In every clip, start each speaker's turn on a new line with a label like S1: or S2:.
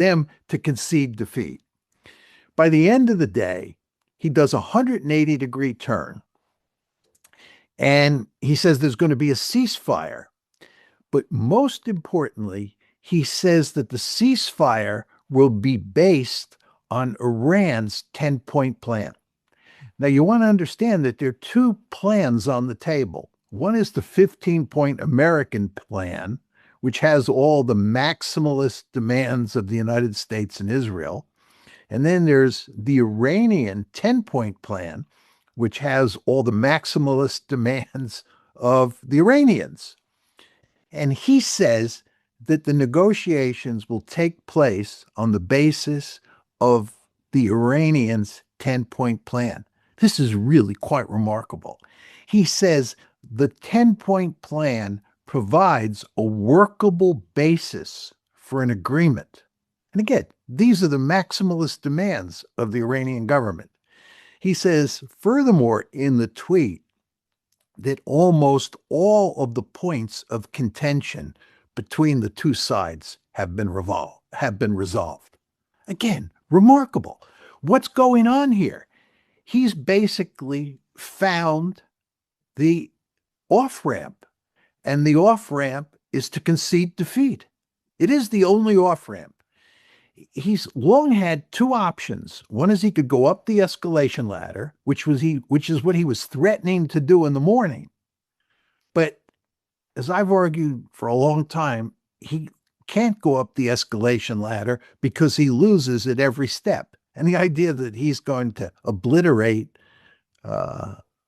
S1: them to concede defeat. By the end of the day, he does a 180-degree turn, and he says there's going to be a ceasefire. But most importantly, he says that the ceasefire will be based on Iran's 10-point plan. Now, you want to understand that there are two plans on the table. One is the 15-point American plan, which has all the maximalist demands of the United States and Israel. And then there's the Iranian 10-point plan, which has all the maximalist demands of the Iranians. And he says that the negotiations will take place on the basis of the Iranians' 10-point plan. This is really quite remarkable. He says the 10-point plan provides a workable basis for an agreement. And again, these are the maximalist demands of the Iranian government. He says, furthermore, in the tweet, that almost all of the points of contention between the two sides have been resolved. Again, remarkable. What's going on here? He's basically found the off-ramp, and the off-ramp is to concede defeat. It is the only off-ramp. He's long had two options. One is he could go up the escalation ladder, which is what he was threatening to do in the morning. But as I've argued for a long time, he can't go up the escalation ladder because he loses at every step. And the idea that he's going to obliterate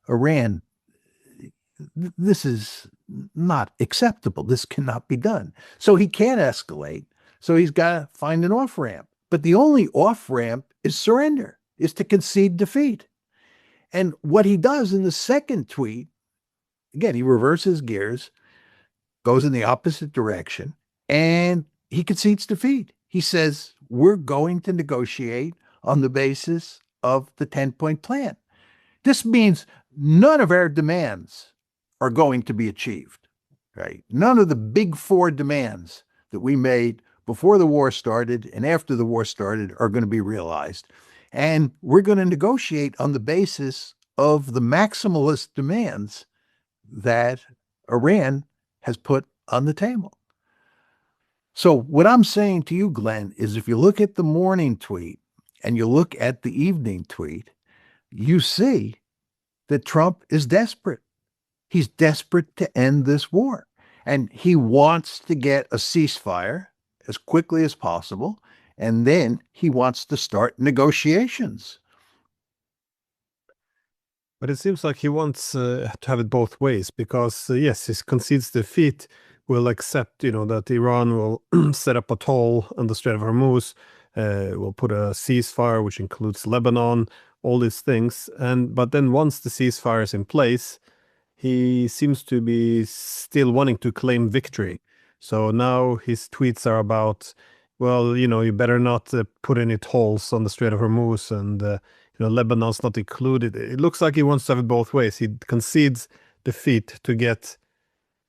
S1: Iran, this is not acceptable. This cannot be done. So he can't escalate. So he's got to find an off-ramp. But the only off-ramp is surrender, is to concede defeat. And what he does in the second tweet, again, he reverses gears, goes in the opposite direction, and he concedes defeat. He says, we're going to negotiate on the basis of the 10-point plan. This means none of our demands are going to be achieved, right? None of the big four demands that we made before the war started and after the war started are going to be realized. And we're going to negotiate on the basis of the maximalist demands that Iran has put on the table. So what I'm saying to you, Glenn, is if you look at the morning tweet and you look at the evening tweet, you see that Trump is desperate. He's desperate to end this war. And he wants to get a ceasefire as quickly as possible, and then he wants to start negotiations.
S2: But it seems like he wants to have it both ways, because yes, he concedes defeat, will accept, that Iran will set up a toll on the Strait of Hormuz, will put a ceasefire, which includes Lebanon, all these things. But then once the ceasefire is in place, he seems to be still wanting to claim victory. So now his tweets are about, well, you better not put any tolls on the Strait of Hormuz, and Lebanon's not included. It looks like he wants to have it both ways. He concedes defeat to get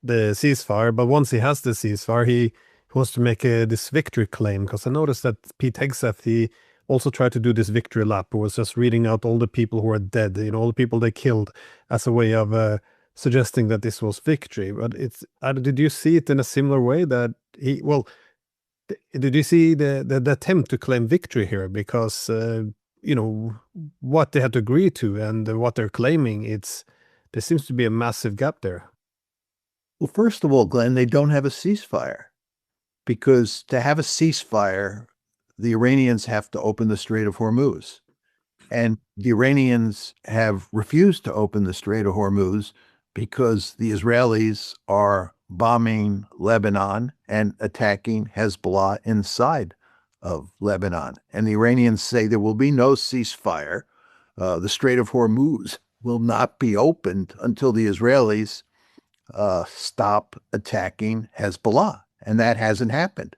S2: the ceasefire, but once he has the ceasefire, he wants to make this victory claim. Because I noticed that Pete Hegseth, he also tried to do this victory lap. He was just reading out all the people who are dead, all the people they killed, as a way of suggesting that this was victory. But did you see it in a similar way that did you see the attempt to claim victory here? Because what they had to agree to and what they're claiming, there seems to be a massive gap there.
S1: Well, first of all, Glenn, they don't have a ceasefire, because to have a ceasefire, the Iranians have to open the Strait of Hormuz. And the Iranians have refused to open the Strait of Hormuz because the Israelis are bombing Lebanon and attacking Hezbollah inside of Lebanon. And the Iranians say there will be no ceasefire. The Strait of Hormuz will not be opened until the Israelis stop attacking Hezbollah. And that hasn't happened.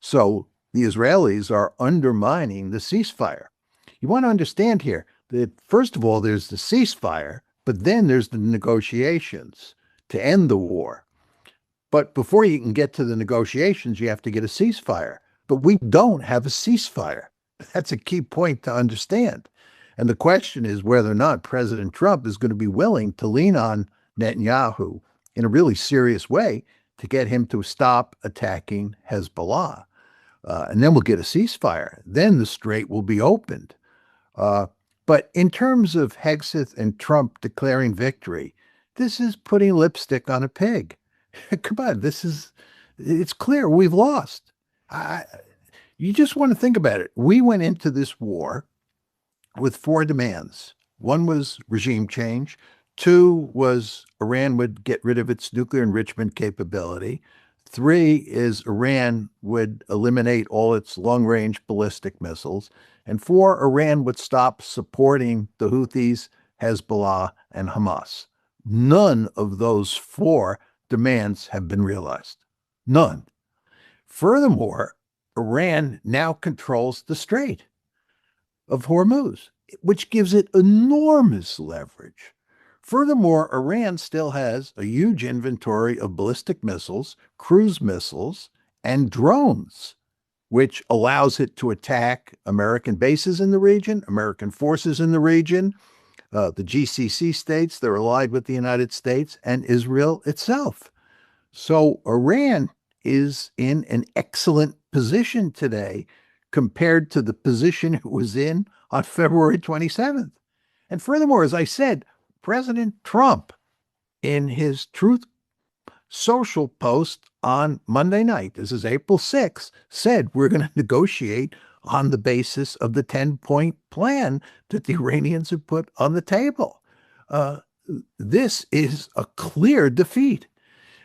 S1: So the Israelis are undermining the ceasefire. You want to understand here that, first of all, there's the ceasefire, but then there's the negotiations to end the war. But before you can get to the negotiations, you have to get a ceasefire. but we don't have a ceasefire. That's a key point to understand. And the question is whether or not President Trump is going to be willing to lean on Netanyahu in a really serious way to get him to stop attacking Hezbollah. And then we'll get a ceasefire. Then the strait will be opened. Uh, but in terms of Hegseth and Trump declaring victory, this is putting lipstick on a pig. Come on, it's clear we've lost. You just want to think about it. We went into this war with four demands. One was regime change. Two was Iran would get rid of its nuclear enrichment capability. Three is Iran would eliminate all its long-range ballistic missiles. And four, Iran would stop supporting the Houthis, Hezbollah, and Hamas. None of those four demands have been realized. None. Furthermore, Iran now controls the Strait of Hormuz, which gives it enormous leverage. Furthermore, Iran still has a huge inventory of ballistic missiles, cruise missiles, and drones, which allows it to attack American bases in the region, American forces in the region, the GCC states, they're allied with the United States, and Israel itself. So Iran is in an excellent position today compared to the position it was in on February 27th. And furthermore, as I said, President Trump, in his Truth Social post on Monday night, this is April 6th, said we're going to negotiate on the basis of the 10-point plan that the Iranians have put on the table. This is a clear defeat.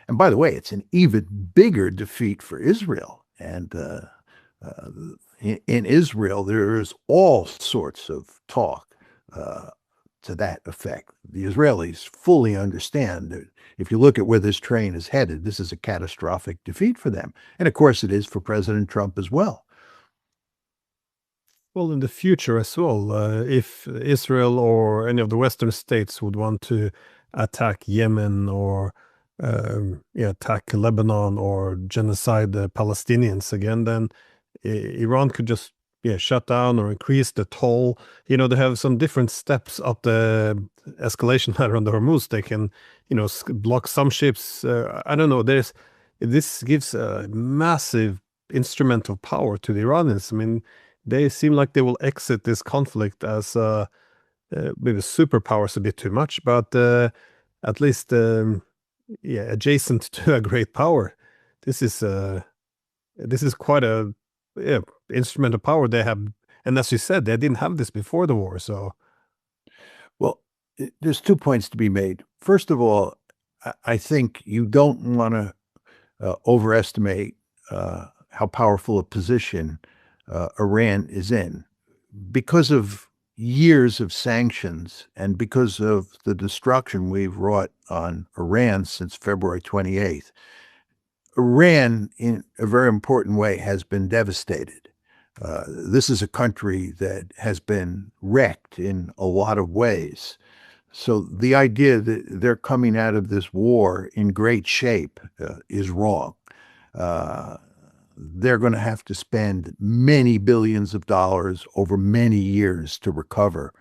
S1: And by the way, it's an even bigger defeat for Israel. And in Israel, there is all sorts of talk to that effect. The Israelis fully understand that if you look at where this train is headed, this is a catastrophic defeat for them. And of course, it is for President Trump as well.
S2: Well, in the future as well, if Israel or any of the Western states would want to attack Yemen or attack Lebanon or genocide the Palestinians again, then Iran could just shut down or increase the toll. They have some different steps up the escalation ladder on the Hormuz. They can, block some ships. I don't know. This gives a massive instrumental power to the Iranians. I mean, they seem like they will exit this conflict as maybe superpowers a bit too much, but at least adjacent to a great power. This is quite a instrument of power they have, and as you said, they didn't have this before the war. So,
S1: well, there's 2 points to be made. First of all, I think you don't want to overestimate how powerful a position Iran is in because of years of sanctions and because of the destruction we've wrought on Iran since February 28th. Iran, in a very important way, has been devastated. This is a country that has been wrecked in a lot of ways. So the idea that they're coming out of this war in great shape is wrong. They're going to have to spend many billions of dollars over many years to recover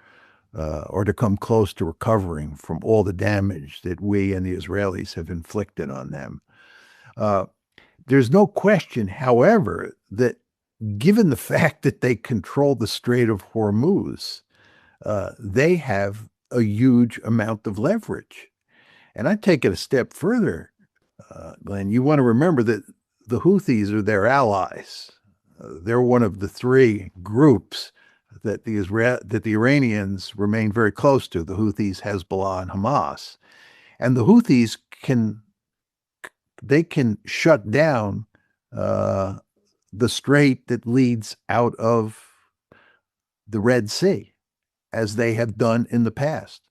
S1: or to come close to recovering from all the damage that we and the Israelis have inflicted on them. There's no question, however, that given the fact that they control the Strait of Hormuz, they have a huge amount of leverage. And I take it a step further, Glenn. You want to remember that the Houthis are their allies. They're one of the three groups that the Iranians remain very close to: the Houthis, Hezbollah, and Hamas. And the Houthis can shut down the strait that leads out of the Red Sea, as they have done in the past.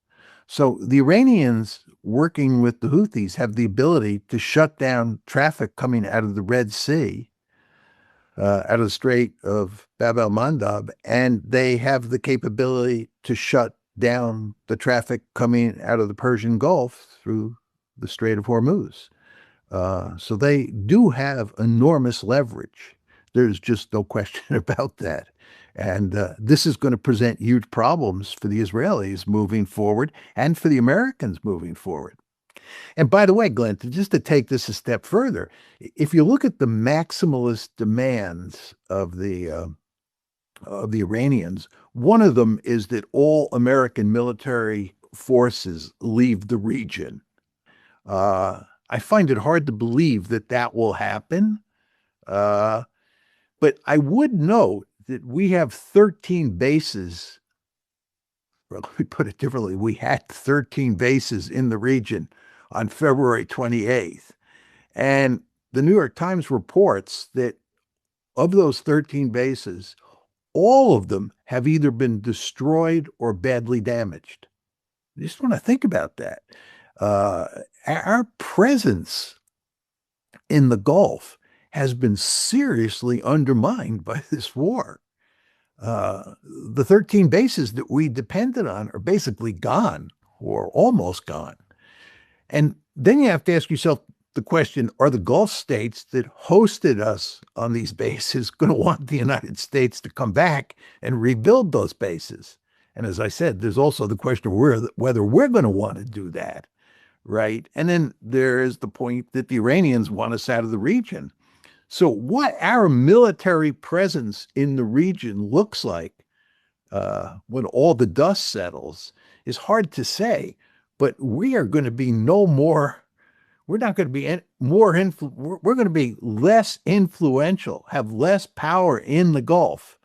S1: So the Iranians, working with the Houthis, have the ability to shut down traffic coming out of the Red Sea, out of the Strait of Bab el-Mandab, and they have the capability to shut down the traffic coming out of the Persian Gulf through the Strait of Hormuz. So they do have enormous leverage. There's just no question about that. And this is going to present huge problems for the Israelis moving forward and for the Americans moving forward. And by the way, Glenn, just to take this a step further, if you look at the maximalist demands of the Iranians, one of them is that all American military forces leave the region. I find it hard to believe that that will happen. Uh, but I would note that we have 13 bases. Well, let me put it differently. We had 13 bases in the region on February 28th. And the New York Times reports that of those 13 bases, all of them have either been destroyed or badly damaged. You just want to think about that. Our presence in the Gulf has been seriously undermined by this war. The 13 bases that we depended on are basically gone or almost gone. And then you have to ask yourself the question, are the Gulf states that hosted us on these bases going to want the United States to come back and rebuild those bases? And as I said, there's also the question of whether we're going to want to do that, right? And then there is the point that the Iranians want us out of the region. So what our military presence in the region looks like when all the dust settles is hard to say, but we are going to be no more, we're not going to be more, we're going to be less influential, have less power in the Gulf,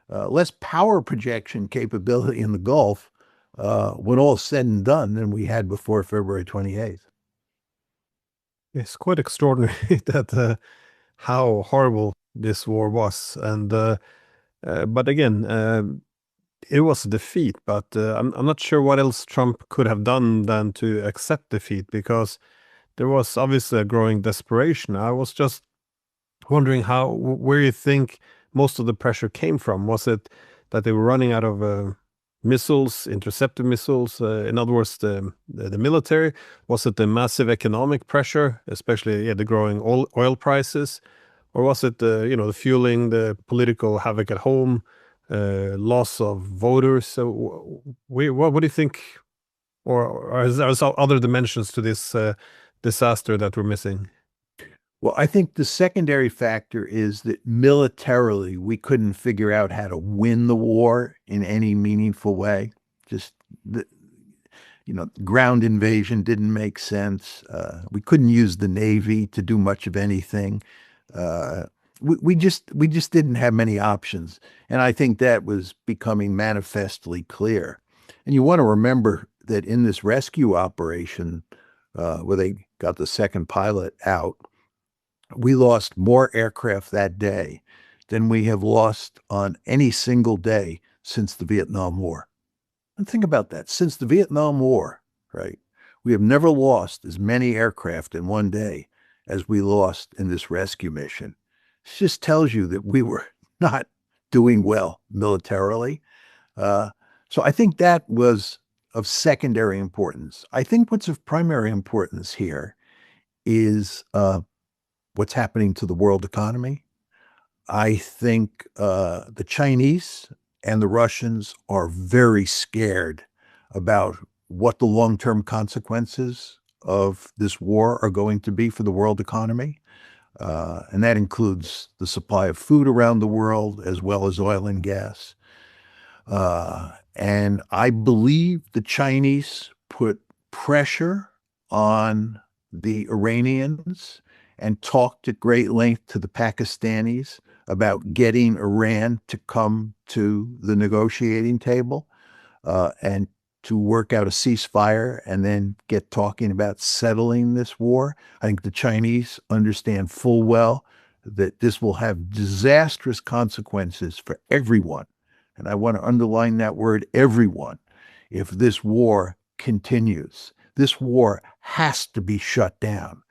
S1: less power projection capability in the Gulf when all is said and done than we had before February 28th.
S2: It's quite extraordinary that how horrible this war was. And but again, it was a defeat. But I'm not sure what else Trump could have done than to accept defeat, because there was obviously a growing desperation. I was just wondering where you think most of the pressure came from. Was it that they were running out of missiles, interceptor missiles? In other words, the military? Was it the massive economic pressure, especially the growing oil prices? Or was it the fueling, the political havoc at home, loss of voters? So what do you think? Or is there other dimensions to this disaster that we're missing?
S1: Well, I think the secondary factor is that militarily we couldn't figure out how to win the war in any meaningful way. Just the, ground invasion didn't make sense. We couldn't use the Navy to do much of anything. We just didn't have many options, and I think that was becoming manifestly clear. And you want to remember that in this rescue operation, where they got the second pilot out, we lost more aircraft that day than we have lost on any single day since the Vietnam War. And think about that. Since the Vietnam War, right, we have never lost as many aircraft in one day as we lost in this rescue mission. It just tells you that we were not doing well militarily. So I think that was of secondary importance. I think what's of primary importance here is what's happening to the world economy. I think the Chinese and the Russians are very scared about what the long-term consequences of this war are going to be for the world economy. And that includes the supply of food around the world, as well as oil and gas. And I believe the Chinese put pressure on the Iranians and talked at great length to the Pakistanis about getting Iran to come to the negotiating table and to work out a ceasefire and then get talking about settling this war. I think the Chinese understand full well that this will have disastrous consequences for everyone. And I want to underline that word, everyone, if this war continues. This war has to be shut down.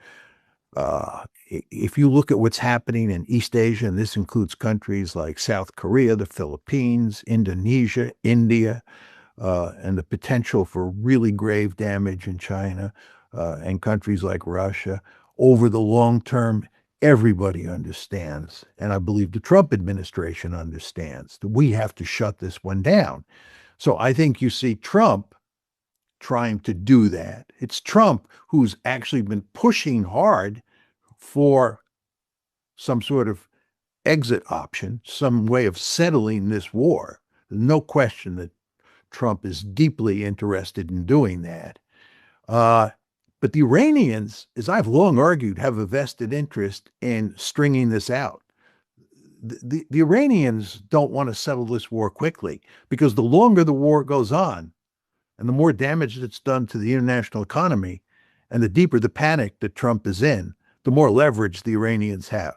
S1: If you look at what's happening in East Asia, and this includes countries like South Korea, the Philippines, Indonesia, India, and the potential for really grave damage in China and countries like Russia, over the long term, everybody understands, and I believe the Trump administration understands, that we have to shut this one down. So I think you see Trump trying to do that. It's Trump who's actually been pushing hard for some sort of exit option, some way of settling this war. There's no question that Trump is deeply interested in doing that. Uh, but the Iranians, as I've long argued, have a vested interest in stringing this out. The Iranians don't want to settle this war quickly, because the longer the war goes on and the more damage that's done to the international economy and the deeper the panic that Trump is in, the more leverage the Iranians have.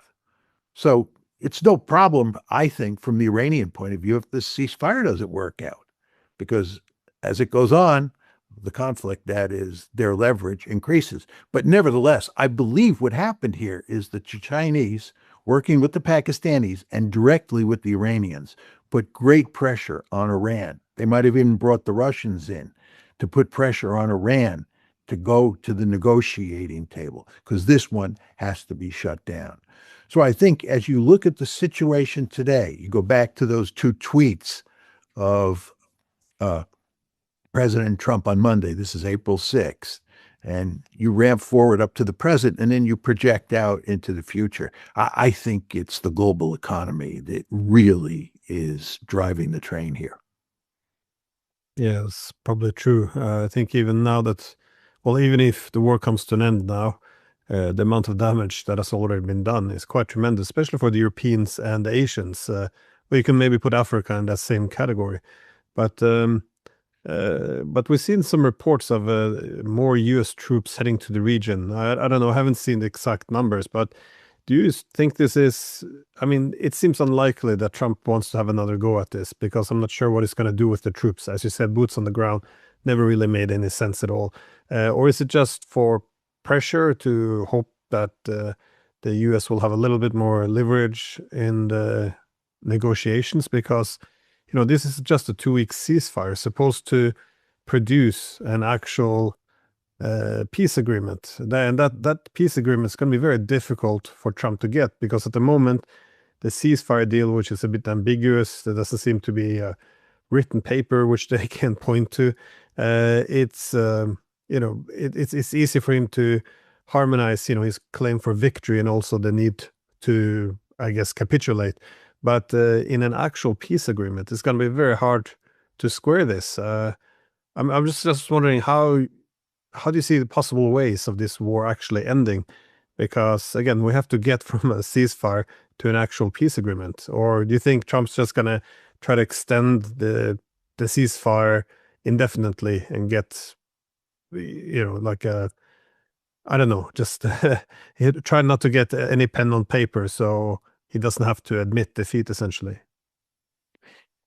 S1: So it's no problem, I think, from the Iranian point of view, if this ceasefire doesn't work out, because as it goes on, the conflict, that is, their leverage increases. But nevertheless, I believe what happened here is that the Chinese, working with the Pakistanis and directly with the Iranians, put great pressure on Iran. They might have even brought the Russians in to put pressure on Iran to go to the negotiating table, because this one has to be shut down. So I think as you look at the situation today, you go back to those two tweets of President Trump on Monday, this is April 6th, and you ramp forward up to the present, and then you project out into the future. I think it's the global economy that really is driving the train here.
S2: Yeah, it's probably true. I think even now that, well, even if the war comes to an end now, the amount of damage that has already been done is quite tremendous, especially for the Europeans and the Asians. Well, you can maybe put Africa in that same category. But we've seen some reports of more U.S. troops heading to the region. I don't know, I haven't seen the exact numbers, but do you think this is, I mean, it seems unlikely that Trump wants to have another go at this, because I'm not sure what he's going to do with the troops. As you said, boots on the ground never really made any sense at all. Or is it just for pressure to hope that the U.S. will have a little bit more leverage in the negotiations? Because this is just a 2-week ceasefire, supposed to produce an actual peace agreement. And that peace agreement is going to be very difficult for Trump to get, because at the moment, the ceasefire deal, which is a bit ambiguous, there doesn't seem to be a written paper which they can point to. It's easy for him to harmonize, his claim for victory and also the need to, I guess, capitulate. But in an actual peace agreement, it's going to be very hard to square this. I'm just wondering, how do you see the possible ways of this war actually ending? Because again, we have to get from a ceasefire to an actual peace agreement. Or do you think Trump's just going to try to extend the ceasefire indefinitely and get, like a, I don't know, just try not to get any pen on paper, so he doesn't have to admit defeat, essentially?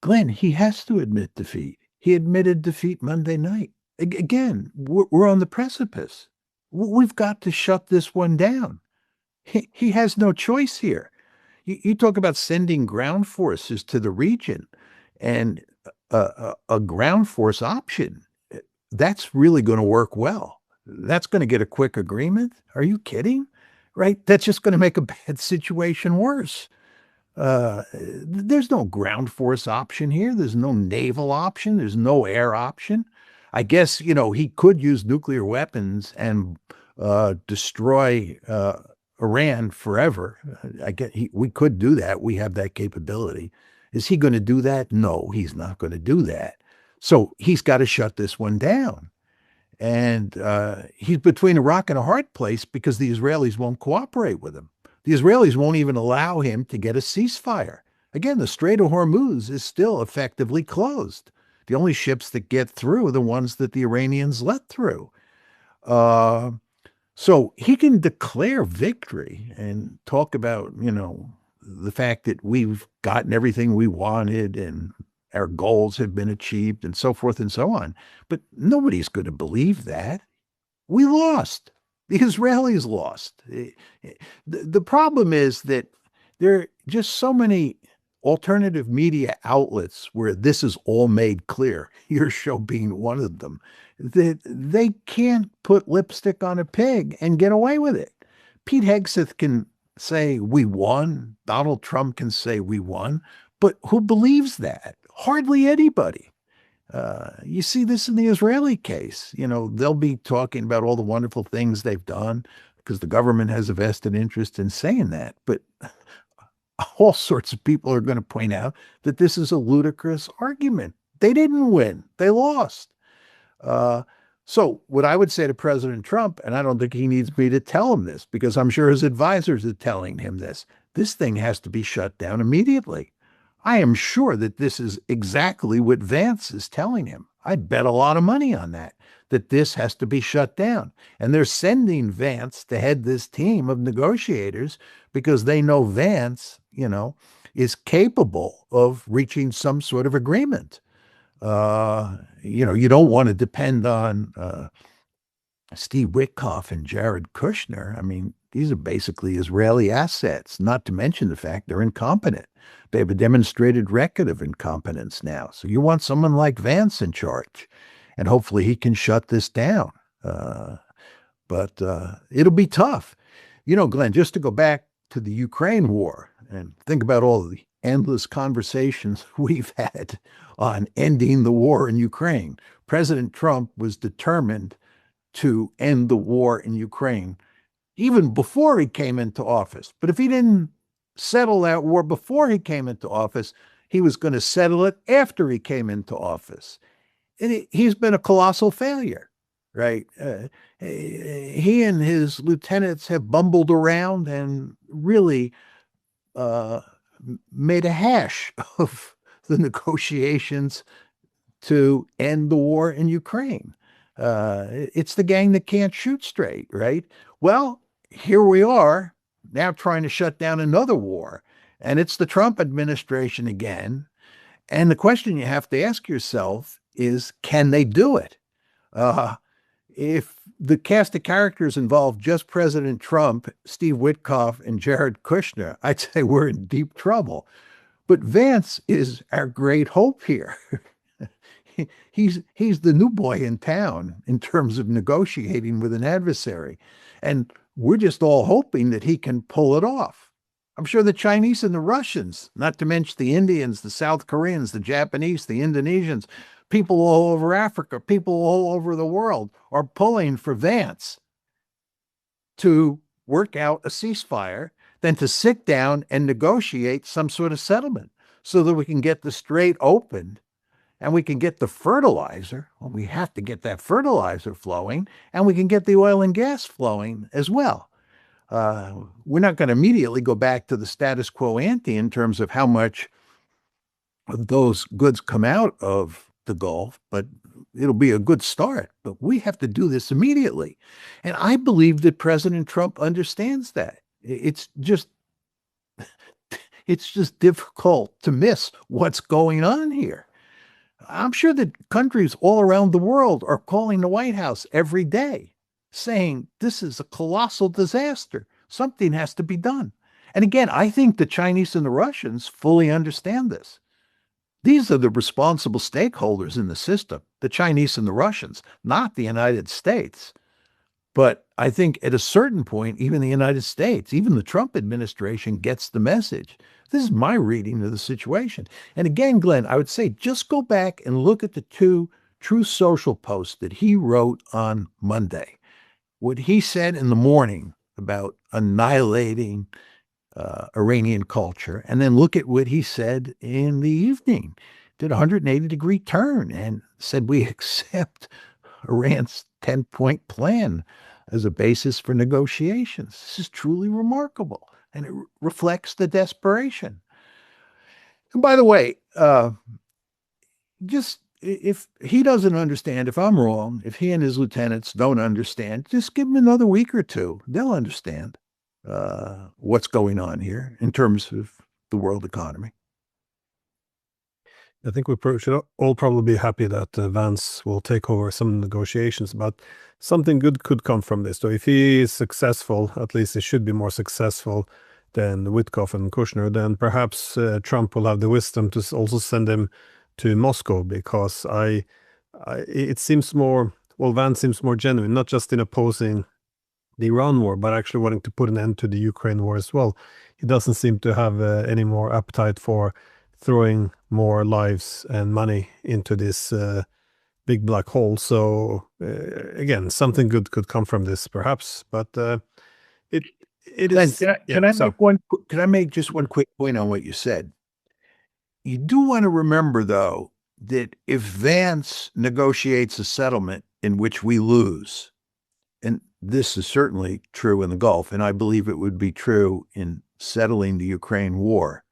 S1: Glenn, he has to admit defeat. He admitted defeat Monday night. Again, we're on the precipice. We've got to shut this one down. He has no choice here. You talk about sending ground forces to the region, and a ground force option, that's really going to work well. That's going to get a quick agreement. Are you kidding? Right? That's just going to make a bad situation worse. There's no ground force option here. There's no naval option. There's no air option. I guess, he could use nuclear weapons and destroy Iran forever. We could do that. We have that capability. Is he going to do that? No, he's not going to do that. So he's got to shut this one down. And he's between a rock and a hard place, because the Israelis won't cooperate with him. The Israelis won't even allow him to get a ceasefire. Again, the Strait of Hormuz is still effectively closed. The only ships that get through are the ones that the Iranians let through. So he can declare victory and talk about, the fact that we've gotten everything we wanted and our goals have been achieved and so forth and so on. But nobody's going to believe that. We lost. The Israelis lost. The problem is that there are just so many alternative media outlets where this is all made clear, your show being one of them, that they can't put lipstick on a pig and get away with it. Pete Hegseth can say we won. Donald Trump can say we won. But who believes that? Hardly anybody. You see this in the Israeli case. They'll be talking about all the wonderful things they've done because the government has a vested interest in saying that. But all sorts of people are going to point out that this is a ludicrous argument. They didn't win, they lost. Uh, so, what I would say to President Trump, and I don't think he needs me to tell him this because I'm sure his advisors are telling him this thing has to be shut down immediately. I am sure that this is exactly what Vance is telling him. I'd bet a lot of money on that this has to be shut down. And they're sending Vance to head this team of negotiators because they know Vance, is capable of reaching some sort of agreement. You don't want to depend on Steve Witkoff and Jared Kushner. I mean, these are basically Israeli assets, not to mention the fact they're incompetent. They have a demonstrated record of incompetence now. So you want someone like Vance in charge, and hopefully he can shut this down. But it'll be tough. Glenn, just to go back to the Ukraine war and think about all the endless conversations we've had on ending the war in Ukraine. President Trump was determined to end the war in Ukraine even before he came into office. But if he didn't settle that war before he came into office, he was going to settle it after he came into office. And he's been a colossal failure, right? He and his lieutenants have bumbled around and really made a hash of the negotiations to end the war in Ukraine. It's the gang that can't shoot straight, right? Well, here we are now trying to shut down another war, and it's the Trump administration again. And the question you have to ask yourself is, can they do it? If the cast of characters involve just President Trump, Steve Witkoff, and Jared Kushner, I'd say we're in deep trouble. But Vance is our great hope here. He's the new boy in town in terms of negotiating with an adversary. And we're just all hoping that he can pull it off. I'm sure the Chinese and the Russians, not to mention the Indians, the South Koreans, the Japanese, the Indonesians, people all over Africa, people all over the world are pulling for Vance to work out a ceasefire, then to sit down and negotiate some sort of settlement so that we can get the strait opened and we can get the fertilizer. Well, we have to get that fertilizer flowing, and we can get the oil and gas flowing as well. We're not going to immediately go back to the status quo ante in terms of how much of those goods come out of the Gulf, but it'll be a good start. But we have to do this immediately. And I believe that President Trump understands that. It's just difficult to miss what's going on here. I'm sure that countries all around the world are calling the White House every day saying this is a colossal disaster. Something has to be done. And again, I think the Chinese and the Russians fully understand this. These are the responsible stakeholders in the system, the Chinese and the Russians, not the United States. But I think at a certain point, even the United States, even the Trump administration gets the message. This is my reading of the situation. And again, Glenn, I would say just go back and look at the 2 Truth Social posts that he wrote on Monday. What he said in the morning about annihilating Iranian culture, and then look at what he said in the evening. Did a 180-degree turn and said we accept Iran's 10-point plan as a basis for negotiations. This is truly remarkable, and it reflects the desperation. And by the way, just if he doesn't understand, if I'm wrong, if he and his lieutenants don't understand, just give them another week or 2. They'll understand what's going on here in terms of the world economy.
S2: I think we should all probably be happy that Vance will take over some negotiations, but something good could come from this. So if he is successful, at least he should be more successful than Witkoff and Kushner, then perhaps Trump will have the wisdom to also send him to Moscow, because it seems more, well, Vance seems more genuine, not just in opposing the Iran war, but actually wanting to put an end to the Ukraine war as well. He doesn't seem to have any more appetite for throwing more lives and money into this big black hole. So again, something good could come from this, perhaps. But it it
S1: Glenn,
S2: is, yeah. So
S1: can I make just one quick point on what you said? You do want to remember, though, that if Vance negotiates a settlement in which we lose, and this is certainly true in the Gulf, and I believe it would be true in settling the Ukraine war,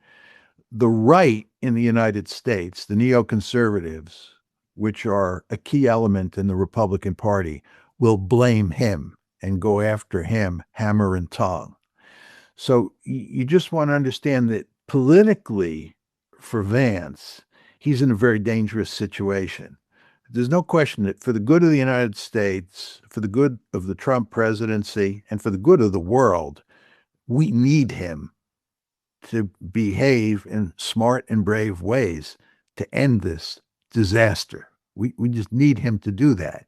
S1: the right in the United States, the neoconservatives, which are a key element in the Republican Party, will blame him and go after him hammer and tong. So you just want to understand that politically, for Vance, he's in a very dangerous situation. There's no question that for the good of the United States, for the good of the Trump presidency, and for the good of the world, we need him to behave in smart and brave ways to end this disaster. We just need him to do that.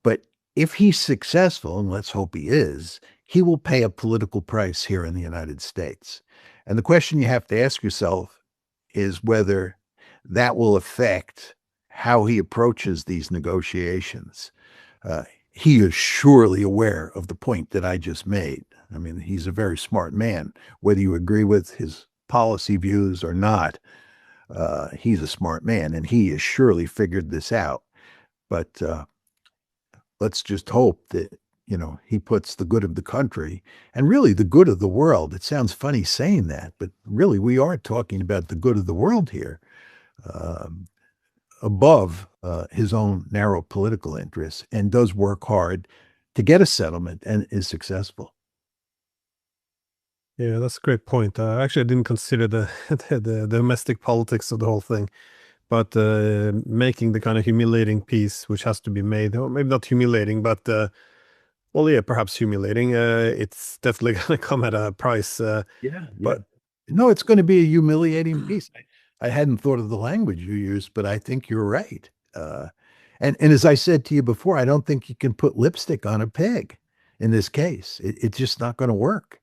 S1: But if he's successful, and let's hope he is, he will pay a political price here in the United States. And the question you have to ask yourself is whether that will affect how he approaches these negotiations. He is surely aware of the point that I just made. I mean, he's a very smart man. Whether you agree with his policy views or not, he's a smart man, and he has surely figured this out. But let's just hope that, he puts the good of the country and really the good of the world. It sounds funny saying that, but really we are talking about the good of the world here, above his own narrow political interests, and does work hard to get a settlement and is successful.
S2: yeah, that's a great point. Actually, I didn't consider the domestic politics of the whole thing, but making the kind of humiliating peace which has to be made, or maybe not humiliating, but well, yeah, perhaps humiliating. It's definitely going to come at a price.
S1: Yeah, yeah.
S2: But
S1: No, it's going to be a humiliating piece. I hadn't thought of the language you used, but I think you're right. And as I said to you before, I don't think you can put lipstick on a pig in this case. It's just not going to work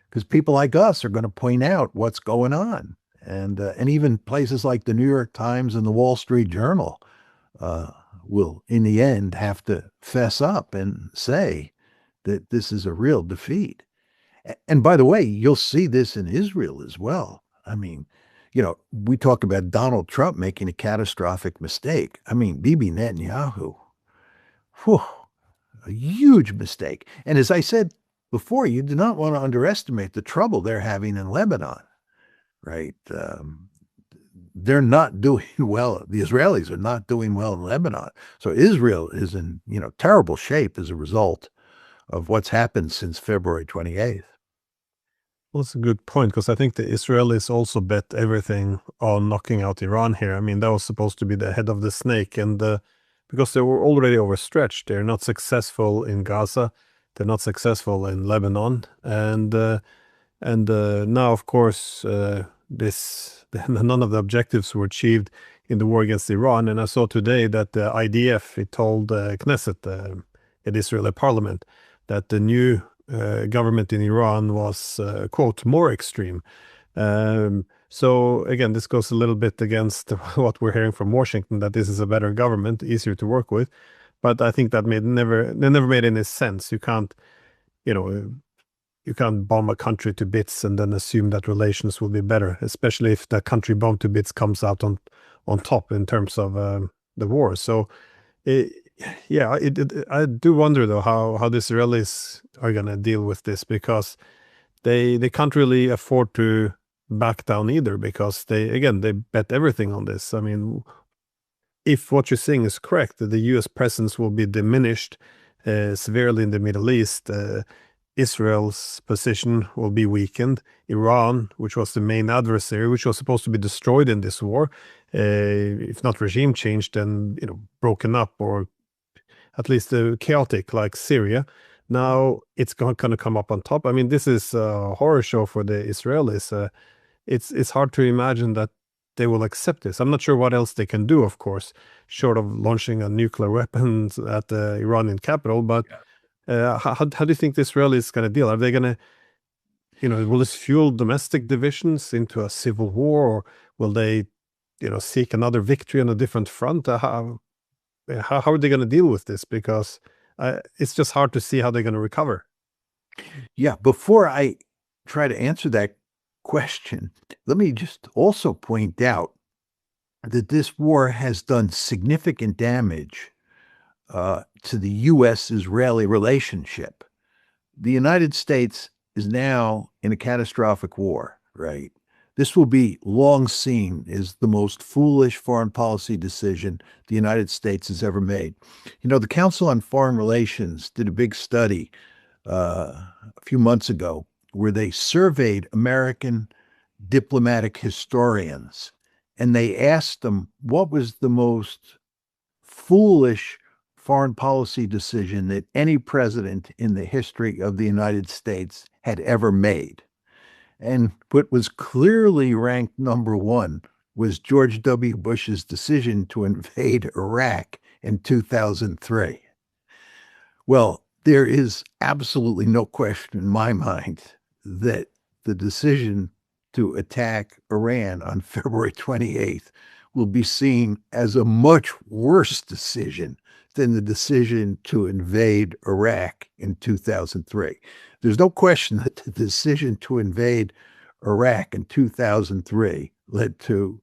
S1: because people like us are going to point out what's going on, and even places like the New York Times and the Wall Street Journal uh, will, in the end, have to fess up and say that this is a real defeat. And by the way, you'll see this in Israel as well. I mean, we talk about Donald Trump making a catastrophic mistake. I mean, Bibi Netanyahu, whew, a huge mistake. And as I said before, you do not want to underestimate the trouble they're having in Lebanon, right? They're not doing well. The Israelis are not doing well in Lebanon. So Israel is in, terrible shape as a result of what's happened since February 28th.
S2: well, that's a good point, because I think the Israelis also bet everything on knocking out Iran here. I mean, that was supposed to be the head of the snake, and because they were already overstretched, they're not successful in Gaza, they're not successful in Lebanon, and now, of course, this none of the objectives were achieved in the war against Iran. And I saw today that the IDF, it told Knesset, in Israeli parliament, that the new government in Iran was, quote, more extreme. So again, this goes a little bit against what we're hearing from Washington, that this is a better government, easier to work with. But I think that never made any sense. You can't, you know, you can't bomb a country to bits and then assume that relations will be better, especially if the country bombed to bits comes out on top in terms of the war. So it, yeah, I do wonder though how the Israelis are gonna deal with this, because they can't really afford to back down either, because they bet everything on this. I mean, if what you're saying is correct, that the U.S. presence will be diminished severely in the Middle East, Israel's position will be weakened. Iran, which was the main adversary, which was supposed to be destroyed in this war, if not regime changed, then broken up, or at least chaotic, like Syria. Now it's going to come up on top. I mean, this is a horror show for the Israelis. It's hard to imagine that they will accept this. I'm not sure what else they can do, of course, short of launching a nuclear weapons at the Iranian capital. But How do you think the Israelis going to deal? Are they going to, will this fuel domestic divisions into a civil war, or will they, seek another victory on a different front? How are they going to deal with this? Because it's just hard to see how they're going to recover.
S1: Yeah, before I try to answer that question, let me just also point out that this war has done significant damage to the U.S.-Israeli relationship. The United States is now in a catastrophic war, right? This will be long seen as the most foolish foreign policy decision the United States has ever made. The Council on Foreign Relations did a big study a few months ago where they surveyed American diplomatic historians and they asked them what was the most foolish foreign policy decision that any president in the history of the United States had ever made. And what was clearly ranked number one was George W. Bush's decision to invade Iraq in 2003. Well, there is absolutely no question in my mind that the decision to attack Iran on February 28th will be seen as a much worse decision than the decision to invade Iraq in 2003. There's no question that the decision to invade Iraq in 2003 led to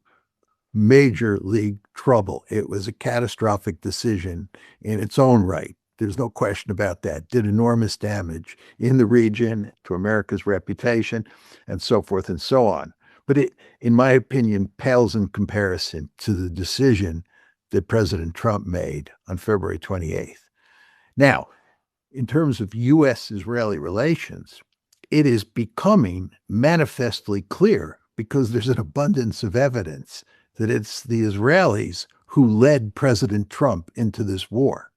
S1: major league trouble. It was a catastrophic decision in its own right. There's no question about that. Did enormous damage in the region, to America's reputation, and so forth and so on. But it, in my opinion, pales in comparison to the decision that President Trump made on February 28th. Now, in terms of U.S.-Israeli relations, it is becoming manifestly clear, because there's an abundance of evidence, that it's the Israelis who led President Trump into this war.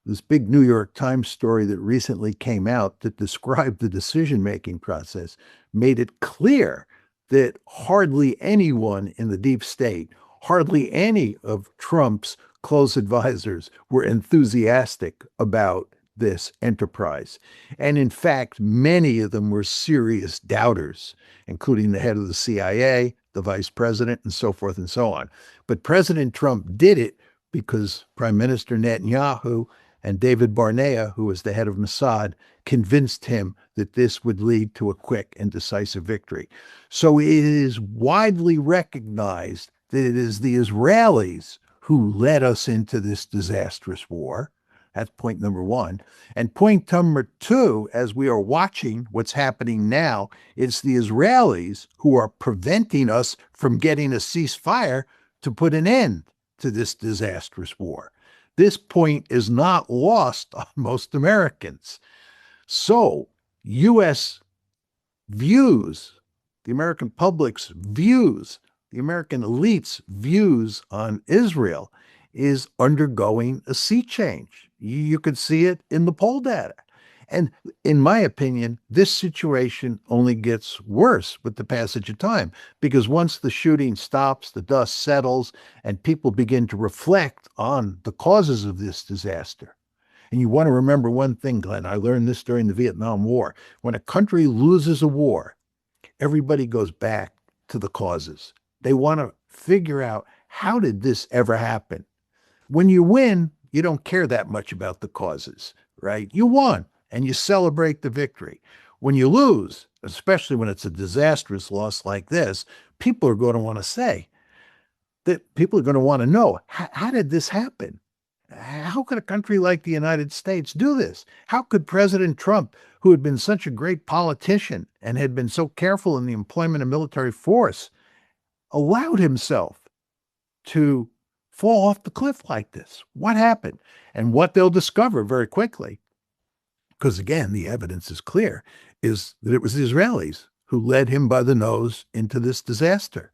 S1: This big New York Times story that recently came out that described the decision-making process made it clear that hardly anyone in the deep state, hardly any of Trump's close advisors were enthusiastic about this enterprise. And in fact, many of them were serious doubters, including the head of the CIA, the vice president, and so forth and so on. But President Trump did it because Prime Minister Netanyahu and David Barnea, who was the head of Mossad, convinced him that this would lead to a quick and decisive victory. So it is widely recognized that it is the Israelis who led us into this disastrous war. That's point number one. And point number two, as we are watching what's happening now, it's the Israelis who are preventing us from getting a ceasefire to put an end to this disastrous war. This point is not lost on most Americans. So, U.S. views, the American public's views, the American elite's views on Israel is undergoing a sea change. You could see it in the poll data. And in my opinion, this situation only gets worse with the passage of time, because once the shooting stops, the dust settles, and people begin to reflect on the causes of this disaster. And you want to remember one thing, Glenn. I learned this during the Vietnam War. When a country loses a war, everybody goes back to the causes. They want to figure out, how did this ever happen? When you win, you don't care that much about the causes, right? You won, and you celebrate the victory. When you lose, especially when it's a disastrous loss like this, people are going to want to say, that people are going to want to know, how did this happen? How could a country like the United States do this? How could President Trump, who had been such a great politician and had been so careful in the employment of military force, allowed himself to fall off the cliff like this? What happened? And what they'll discover very quickly, because again, the evidence is clear, is that it was the Israelis who led him by the nose into this disaster.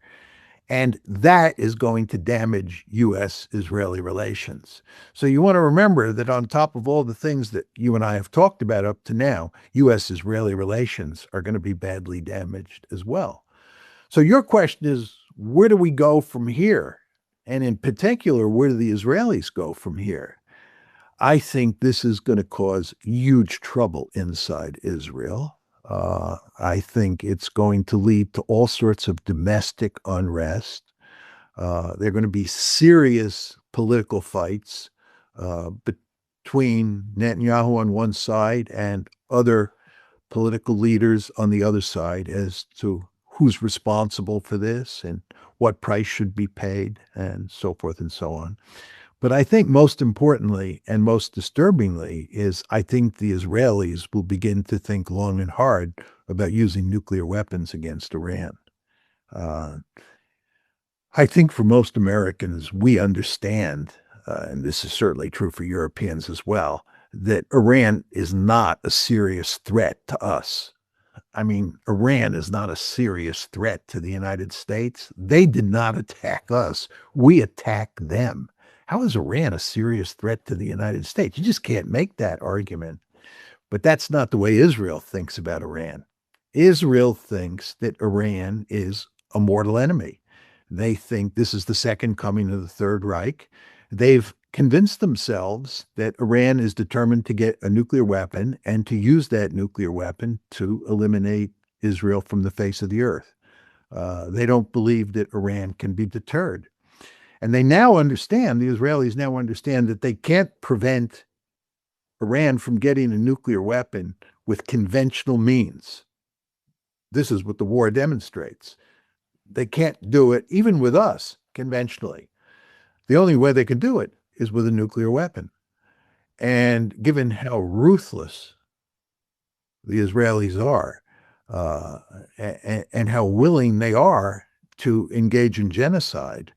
S1: And that is going to damage U.S.-Israeli relations. So you want to remember that on top of all the things that you and I have talked about up to now, U.S.-Israeli relations are going to be badly damaged as well. So your question is, where do we go from here? And in particular, where do the Israelis go from here? I think this is going to cause huge trouble inside Israel. I think it's going to lead to all sorts of domestic unrest. There are going to be serious political fights between Netanyahu on one side and other political leaders on the other side as to who's responsible for this and what price should be paid and so forth and so on. But I think most importantly and most disturbingly is I think the Israelis will begin to think long and hard about using nuclear weapons against Iran. Uh, I think for most Americans, we understand, and this is certainly true for Europeans as well, that Iran is not a serious threat to us. I mean, Iran is not a serious threat to the United States. They did not attack us. We attacked them. How is Iran a serious threat to the United States? You just can't make that argument. But that's not the way Israel thinks about Iran. Israel thinks that Iran is a mortal enemy. They think this is the second coming of the Third Reich. They've convinced themselves that Iran is determined to get a nuclear weapon and to use that nuclear weapon to eliminate Israel from the face of the earth. They don't believe that Iran can be deterred. And they now understand, the Israelis now understand that they can't prevent Iran from getting a nuclear weapon with conventional means. This is what the war demonstrates. They can't do it, even with us, conventionally. The only way they can do it is with a nuclear weapon. And given how ruthless the Israelis are, and how willing they are to engage in genocide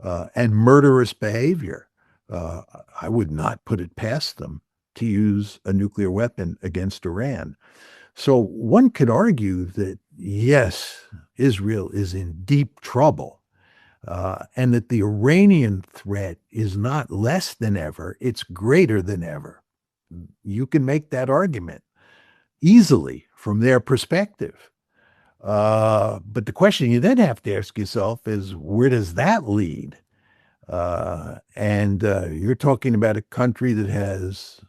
S1: and murderous behavior, I would not put it past them to use a nuclear weapon against Iran. So one could argue that, yes, Israel is in deep trouble, and that the Iranian threat is not less than ever, it's greater than ever. You can make that argument easily from their perspective. But the question you then have to ask yourself is, where does that lead? And you're talking about a country that has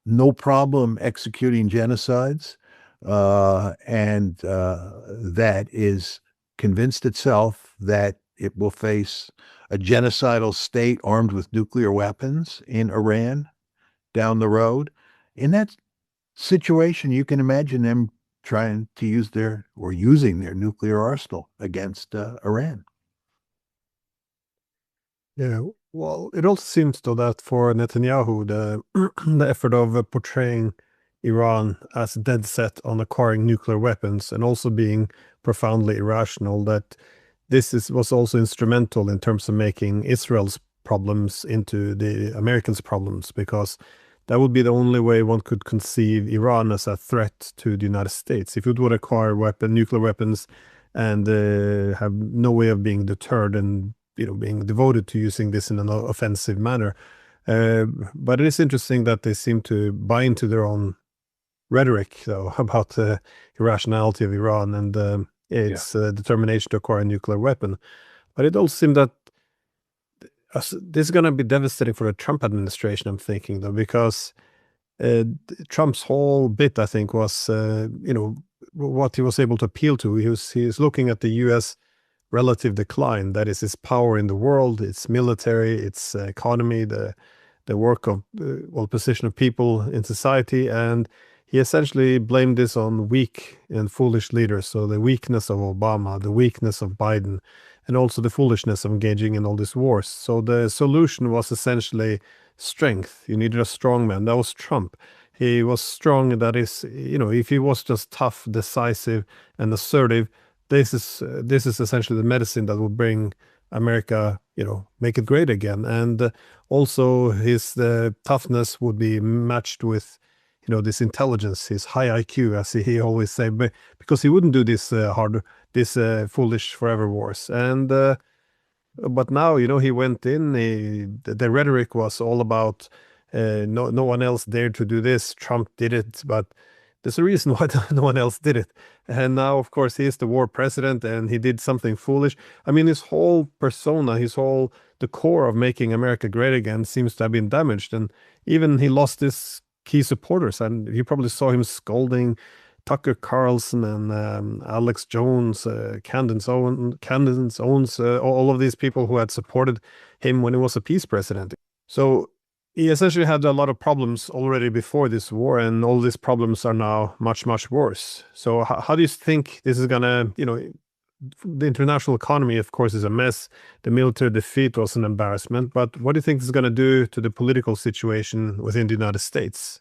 S1: no problem executing genocides, and that is convinced itself that it will face a genocidal state armed with nuclear weapons in Iran down the road. In that situation, you can imagine them trying to use using their nuclear arsenal against Iran.
S2: Yeah, well, it also seems though that for Netanyahu, the effort of portraying Iran as dead set on acquiring nuclear weapons and also being profoundly irrational, that was also instrumental in terms of making Israel's problems into the Americans' problems, because that would be the only way one could conceive Iran as a threat to the United States. If it would acquire nuclear weapons and have no way of being deterred and being devoted to using this in an offensive manner. But it is interesting that they seem to buy into their own rhetoric, though, about the irrationality of Iran and its determination to acquire a nuclear weapon. But it also seemed that this is going to be devastating for the Trump administration, I'm thinking, though, because Trump's whole bit, I think, was, what he was able to appeal to. He was looking at the U.S. relative decline, that is its power in the world, its military, its economy, the work of position of people in society, and he essentially blamed this on weak and foolish leaders. So the weakness of Obama, the weakness of Biden, and also the foolishness of engaging in all these wars. So the solution was essentially strength. You needed a strong man. That was Trump. He was strong. That is, if he was just tough, decisive, and assertive, this is essentially the medicine that will bring America, make it great again. And also his toughness would be matched with, this intelligence, his high IQ, as he always say, because he wouldn't do this foolish forever wars. And but now, he went in. The rhetoric was all about no one else dared to do this. Trump did it, but there's a reason why no one else did it. And now, of course, he is the war president and he did something foolish. I mean, his whole persona, his whole the core of making America great again seems to have been damaged. And even he lost his key supporters. And you probably saw him scolding Tucker Carlson and Alex Jones, Candace Owens, all of these people who had supported him when he was a peace president. So he essentially had a lot of problems already before this war, and all these problems are now much, much worse. So how do you think this is gonna, the international economy, of course, is a mess. The military defeat was an embarrassment, but what do you think this is gonna do to the political situation within the United States?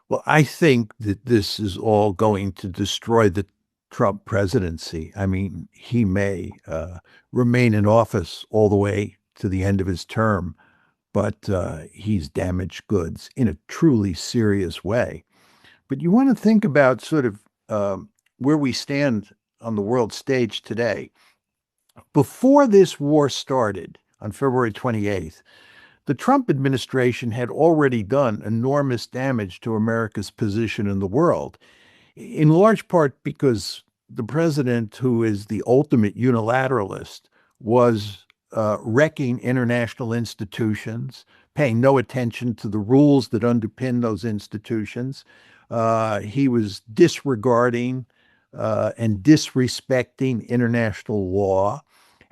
S1: Well, I think that this is all going to destroy the Trump presidency. I mean, he may remain in office all the way to the end of his term, but he's damaged goods in a truly serious way. But you want to think about sort of where we stand on the world stage today. Before this war started on February 28th, the Trump administration had already done enormous damage to America's position in the world, in large part because the president, who is the ultimate unilateralist, was wrecking international institutions, paying no attention to the rules that underpin those institutions. He was disregarding and disrespecting international law,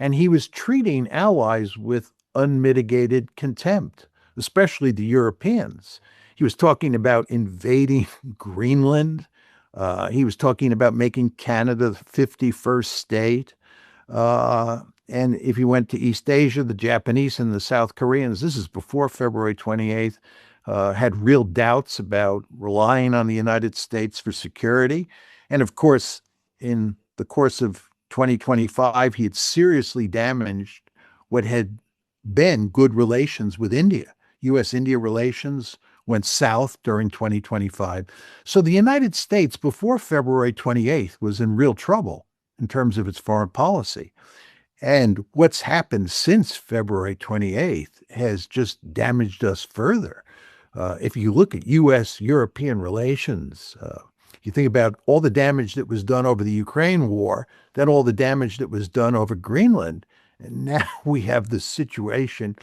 S1: and he was treating allies with unmitigated contempt, especially the Europeans. He was talking about invading Greenland. He was talking about making Canada the 51st state. And if you went to East Asia, the Japanese and the South Koreans, this is before February 28th, had real doubts about relying on the United States for security. And of course, in the course of 2025, he had seriously damaged what had been good relations with India. U.S.-India relations went south during 2025. So the United States, before February 28th, was in real trouble in terms of its foreign policy. And what's happened since February 28th has just damaged us further. If you look at U.S.-European relations, you think about all the damage that was done over the Ukraine war, then all the damage that was done over Greenland. And now we have this situation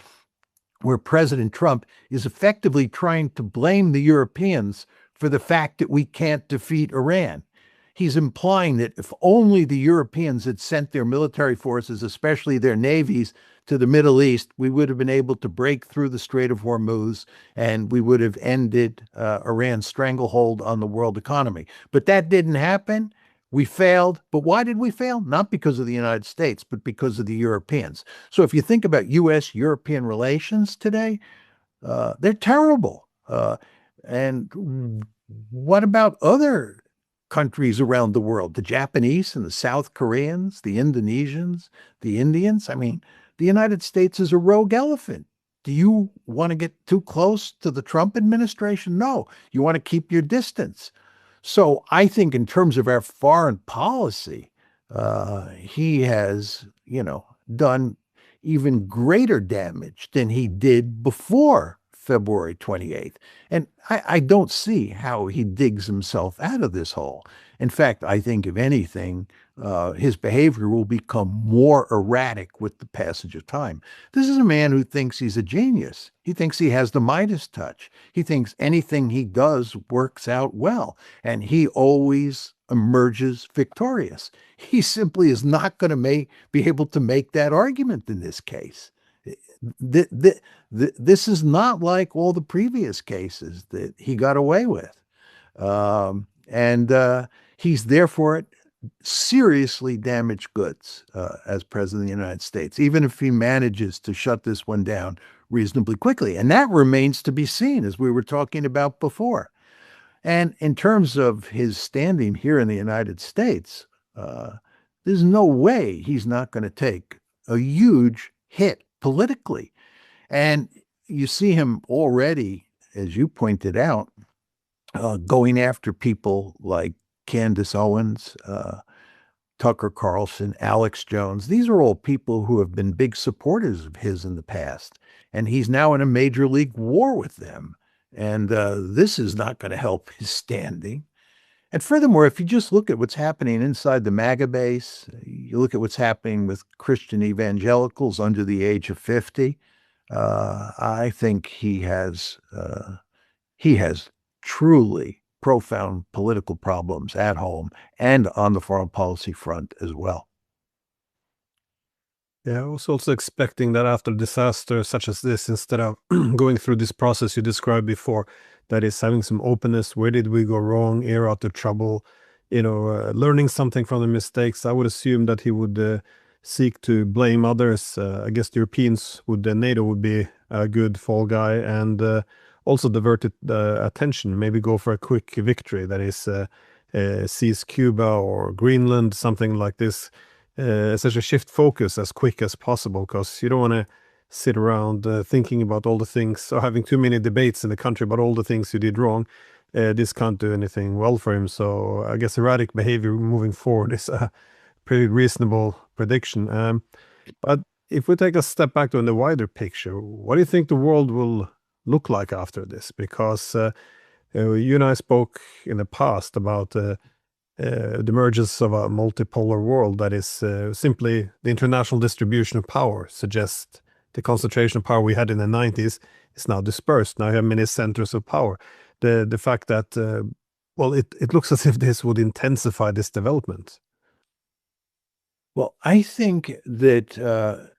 S1: where President Trump is effectively trying to blame the Europeans for the fact that we can't defeat Iran. He's implying that if only the Europeans had sent their military forces, especially their navies, to the Middle East, we would have been able to break through the Strait of Hormuz and we would have ended Iran's stranglehold on the world economy. But that didn't happen. We failed. But why did we fail? Not because of the United States, but because of the Europeans. So if you think about U.S.-European relations today, they're terrible. And what about other countries around the world? The Japanese and the South Koreans, the Indonesians, the Indians? I mean, the United States is a rogue elephant. Do you want to get too close to the Trump administration? No, you want to keep your distance. So I think in terms of our foreign policy, he has, done even greater damage than he did before February 28th. And I don't see how he digs himself out of this hole. In fact, I think if anything, his behavior will become more erratic with the passage of time. This is a man who thinks he's a genius. He thinks he has the Midas touch. He thinks anything he does works out well, and he always emerges victorious. He simply is not going to be able to make that argument in this case. This is not like all the previous cases that he got away with. And he's therefore seriously damaged goods as president of the United States, even if he manages to shut this one down reasonably quickly. And that remains to be seen, as we were talking about before. And in terms of his standing here in the United States, there's no way he's not going to take a huge hit politically. And you see him already, as you pointed out, going after people like Candace Owens, Tucker Carlson, Alex Jones. These are all people who have been big supporters of his in the past. And he's now in a major league war with them. And this is not going to help his standing. And furthermore, if you just look at what's happening inside the MAGA base, you look at what's happening with Christian evangelicals under the age of 50, I think he has truly profound political problems at home and on the foreign policy front as well.
S2: Yeah, I was also expecting that after disaster such as this, instead of going through this process you described before, that is having some openness, where did we go wrong, air out the trouble, learning something from the mistakes, I would assume that he would seek to blame others. I guess the Europeans NATO would be a good fall guy, and also divert attention, maybe go for a quick victory, that is, seize Cuba or Greenland, something like this. Essentially shift focus as quick as possible, because you don't want to sit around thinking about all the things, or having too many debates in the country about all the things you did wrong. This can't do anything well for him. So I guess erratic behavior moving forward is a pretty reasonable prediction. But if we take a step back to the wider picture, what do you think the world will look like after this? Because you and I spoke in the past about the emergence of a multipolar world, that is, simply the international distribution of power suggests the concentration of power we had in the 90s is now dispersed. Now you have many centers of power. The fact that, well, it looks as if this would intensify this development.
S1: Well, I think that the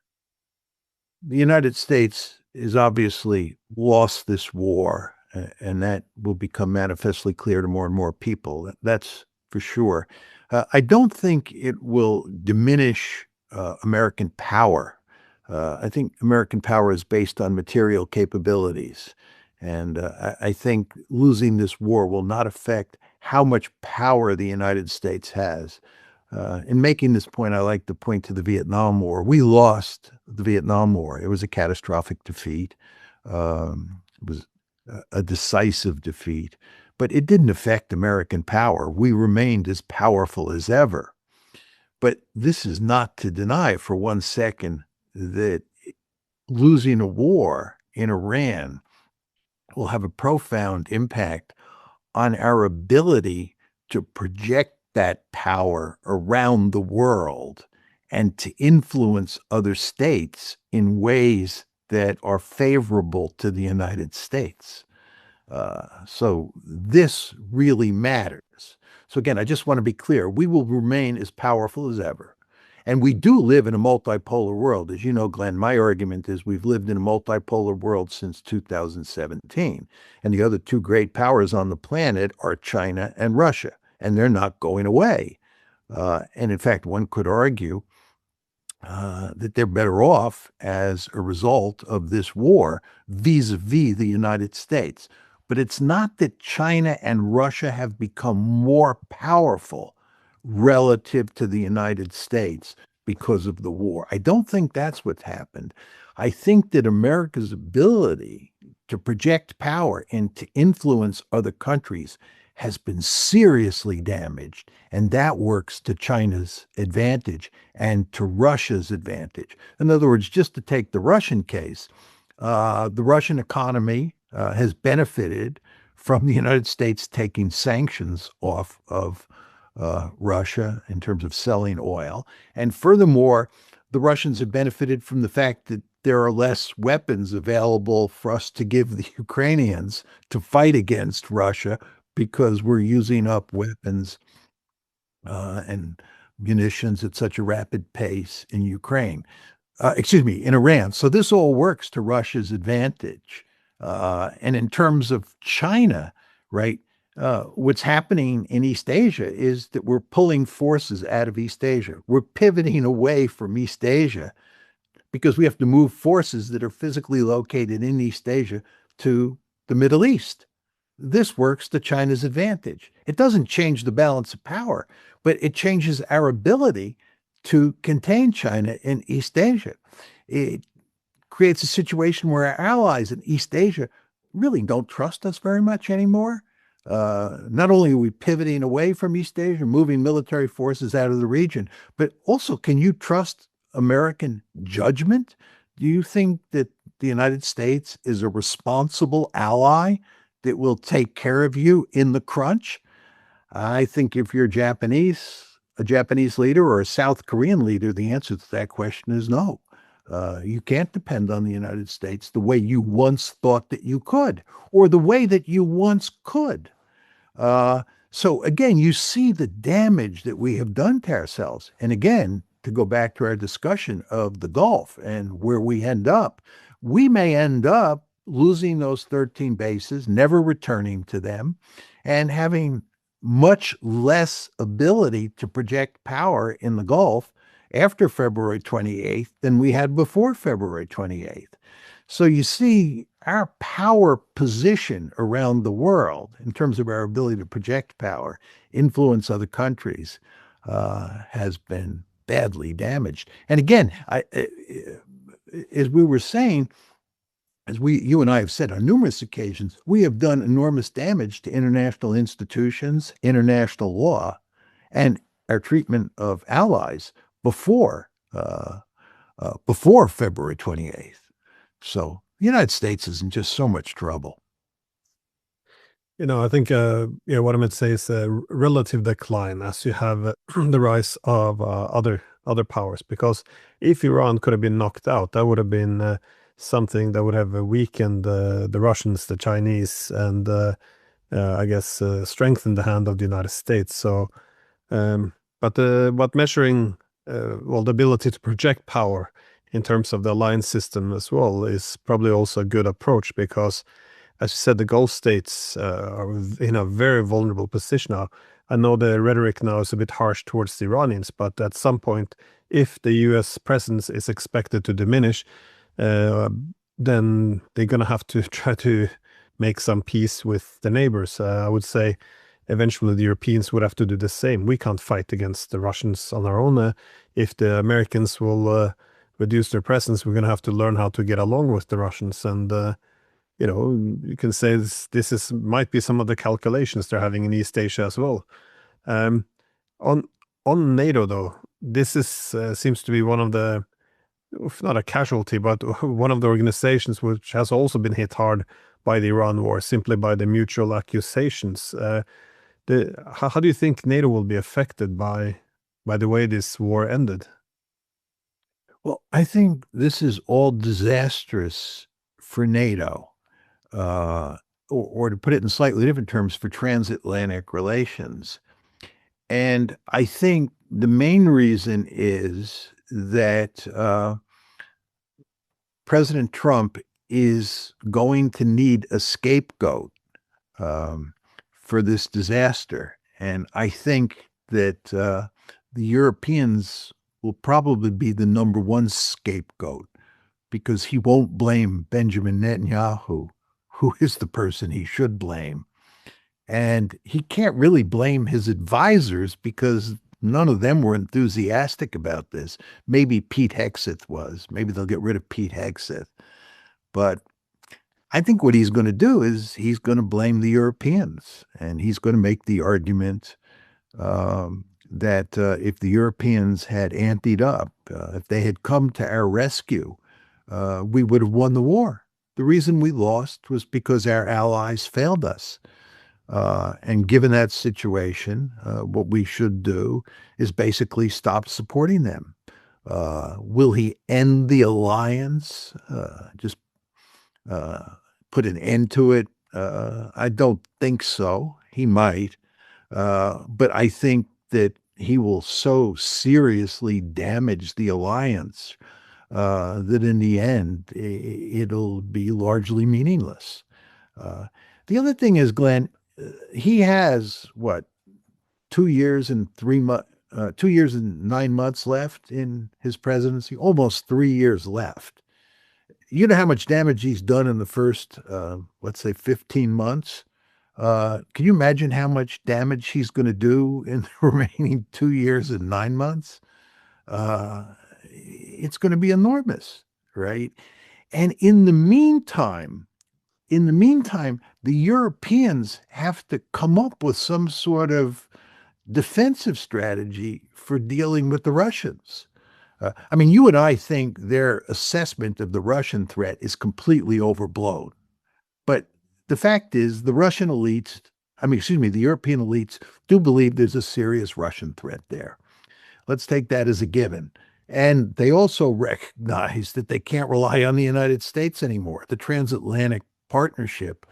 S1: United States has obviously lost this war, and that will become manifestly clear to more and more people. That's for sure. I don't think it will diminish American power. I think American power is based on material capabilities. And I think losing this war will not affect how much power the United States has. In making this point, I like to point to the Vietnam War. We lost the Vietnam War. It was a catastrophic defeat. It was a decisive defeat, but it didn't affect American power. We remained as powerful as ever. But this is not to deny for one second that losing a war in Iran will have a profound impact on our ability to project that power around the world and to influence other states in ways that are favorable to the United States. So this really matters. So again, I just want to be clear. We will remain as powerful as ever. And we do live in a multipolar world. As you know, Glenn, my argument is we've lived in a multipolar world since 2017. And the other two great powers on the planet are China and Russia, and they're not going away. And in fact, one could argue that they're better off as a result of this war vis-a-vis the United States. But it's not that China and Russia have become more powerful relative to the United States because of the war. I don't think that's what's happened. I think that America's ability to project power and to influence other countries has been seriously damaged, and that works to China's advantage and to Russia's advantage. In other words, just to take the Russian case, the Russian economy has benefited from the United States taking sanctions off of Russia in terms of selling oil. And furthermore, the Russians have benefited from the fact that there are less weapons available for us to give the Ukrainians to fight against Russia, because we're using up weapons and munitions at such a rapid pace in Ukraine. In Iran. So this all works to Russia's advantage. And in terms of China, right, what's happening in East Asia is that we're pulling forces out of East Asia. We're pivoting away from East Asia because we have to move forces that are physically located in East Asia to the Middle East. This works to China's advantage. It doesn't change the balance of power, but it changes our ability to contain China in East Asia. It creates a situation where our allies in East Asia really don't trust us very much anymore. Not only are we pivoting away from East Asia, moving military forces out of the region, but also, can you trust American judgment? Do you think that the United States is a responsible ally that will take care of you in the crunch? I think if you're a Japanese leader or a South Korean leader, the answer to that question is no. You can't depend on the United States the way you once thought that you could, or the way that you once could. Uh, so again, you see the damage that we have done to ourselves. And again, to go back to our discussion of the Gulf and where we end up, we may end up losing those 13 bases, never returning to them, and having much less ability to project power in the Gulf after February 28th than we had before February 28th. So you see, our power position around the world, in terms of our ability to project power, influence other countries, has been badly damaged. And again, as we were saying, you and I have said on numerous occasions, we have done enormous damage to international institutions, international law, and our treatment of allies before before February 28th. So the United States is in just so much trouble.
S2: I think what I meant to say is a relative decline as you have the rise of other powers. Because if Iran could have been knocked out, that would have been something that would have weakened the Russians, the Chinese, and I guess strengthened the hand of the United States. So, but measuring well, the ability to project power in terms of the alliance system as well is probably also a good approach, because as you said, the Gulf states are in a very vulnerable position now. I know the rhetoric now is a bit harsh towards the Iranians, but at some point, if the US presence is expected to diminish, uh, then they're going to have to try to make some peace with the neighbors. I would say eventually the Europeans would have to do the same. We can't fight against the Russians on our own. If the Americans will reduce their presence, we're going to have to learn how to get along with the Russians. And you can say this is might be some of the calculations they're having in East Asia as well. Um, on on NATO though, this is seems to be one of the, if not a casualty, but one of the organizations which has also been hit hard by the Iran war, simply by the mutual accusations. How do you think NATO will be affected by the way this war ended?
S1: Well, I think this is all disastrous for NATO, uh, or to put it in slightly different terms, for transatlantic relations. And I think the main reason is that President Trump is going to need a scapegoat um, for this disaster. And I think that the Europeans will probably be the number one scapegoat, because he won't blame Benjamin Netanyahu, who is the person he should blame. And he can't really blame his advisors because none of them were enthusiastic about this. Maybe Pete Hegseth was. Maybe they'll get rid of Pete Hegseth. But I think what he's going to do is he's going to blame the Europeans, and he's going to make the argument that if the Europeans had anteed up, if they had come to our rescue, we would have won the war. The reason we lost was because our allies failed us. And given that situation, what we should do is basically stop supporting them. Will he end the alliance? Just put an end to it? I don't think so. He might. But I think that he will so seriously damage the alliance that in the end, it'll be largely meaningless. Uh, the other thing is, Glenn, he has what, 2 years and 3 months, 2 years and 9 months left in his presidency, almost 3 years left. You know how much damage he's done in the first, let's say, 15 months. Can you imagine how much damage he's going to do in the remaining 2 years and 9 months? It's going to be enormous, right? And in the meantime, the Europeans have to come up with some sort of defensive strategy for dealing with the Russians. I mean, you and I think their assessment of the Russian threat is completely overblown. But the fact is, the Russian elites the European elites do believe there's a serious Russian threat there. Let's take that as a given. And they also recognize that they can't rely on the United States anymore. The transatlantic partnership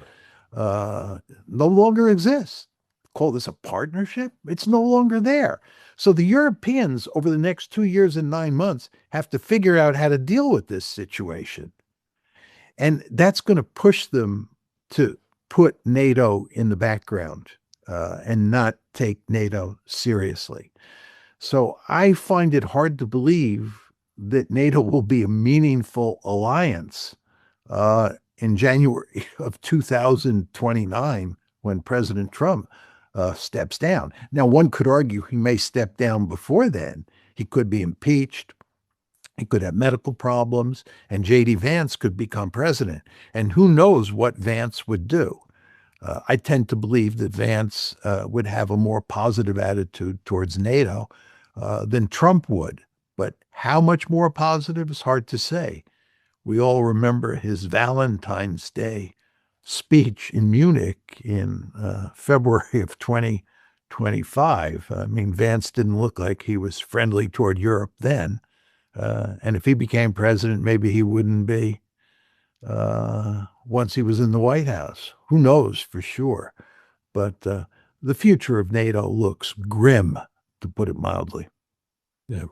S1: no longer exists. Call this a partnership? It's no longer there. So the Europeans, over the next 2 years and 9 months, have to figure out how to deal with this situation. And that's going to push them to put NATO in the background and not take NATO seriously. So I find it hard to believe that NATO will be a meaningful alliance in January of 2029 when President Trump steps down. Now, one could argue he may step down before then. He could be impeached. He could have medical problems, and J.D. Vance could become president. And who knows what Vance would do. I tend to believe that Vance would have a more positive attitude towards NATO than Trump would. But how much more positive is hard to say. We all remember his Valentine's Day speech in Munich in February of 2025. I mean, Vance didn't look like he was friendly toward Europe then. And if he became president, maybe he wouldn't be once he was in the White House. Who knows for sure? But the future of NATO looks grim, to put it mildly.
S2: Yeah.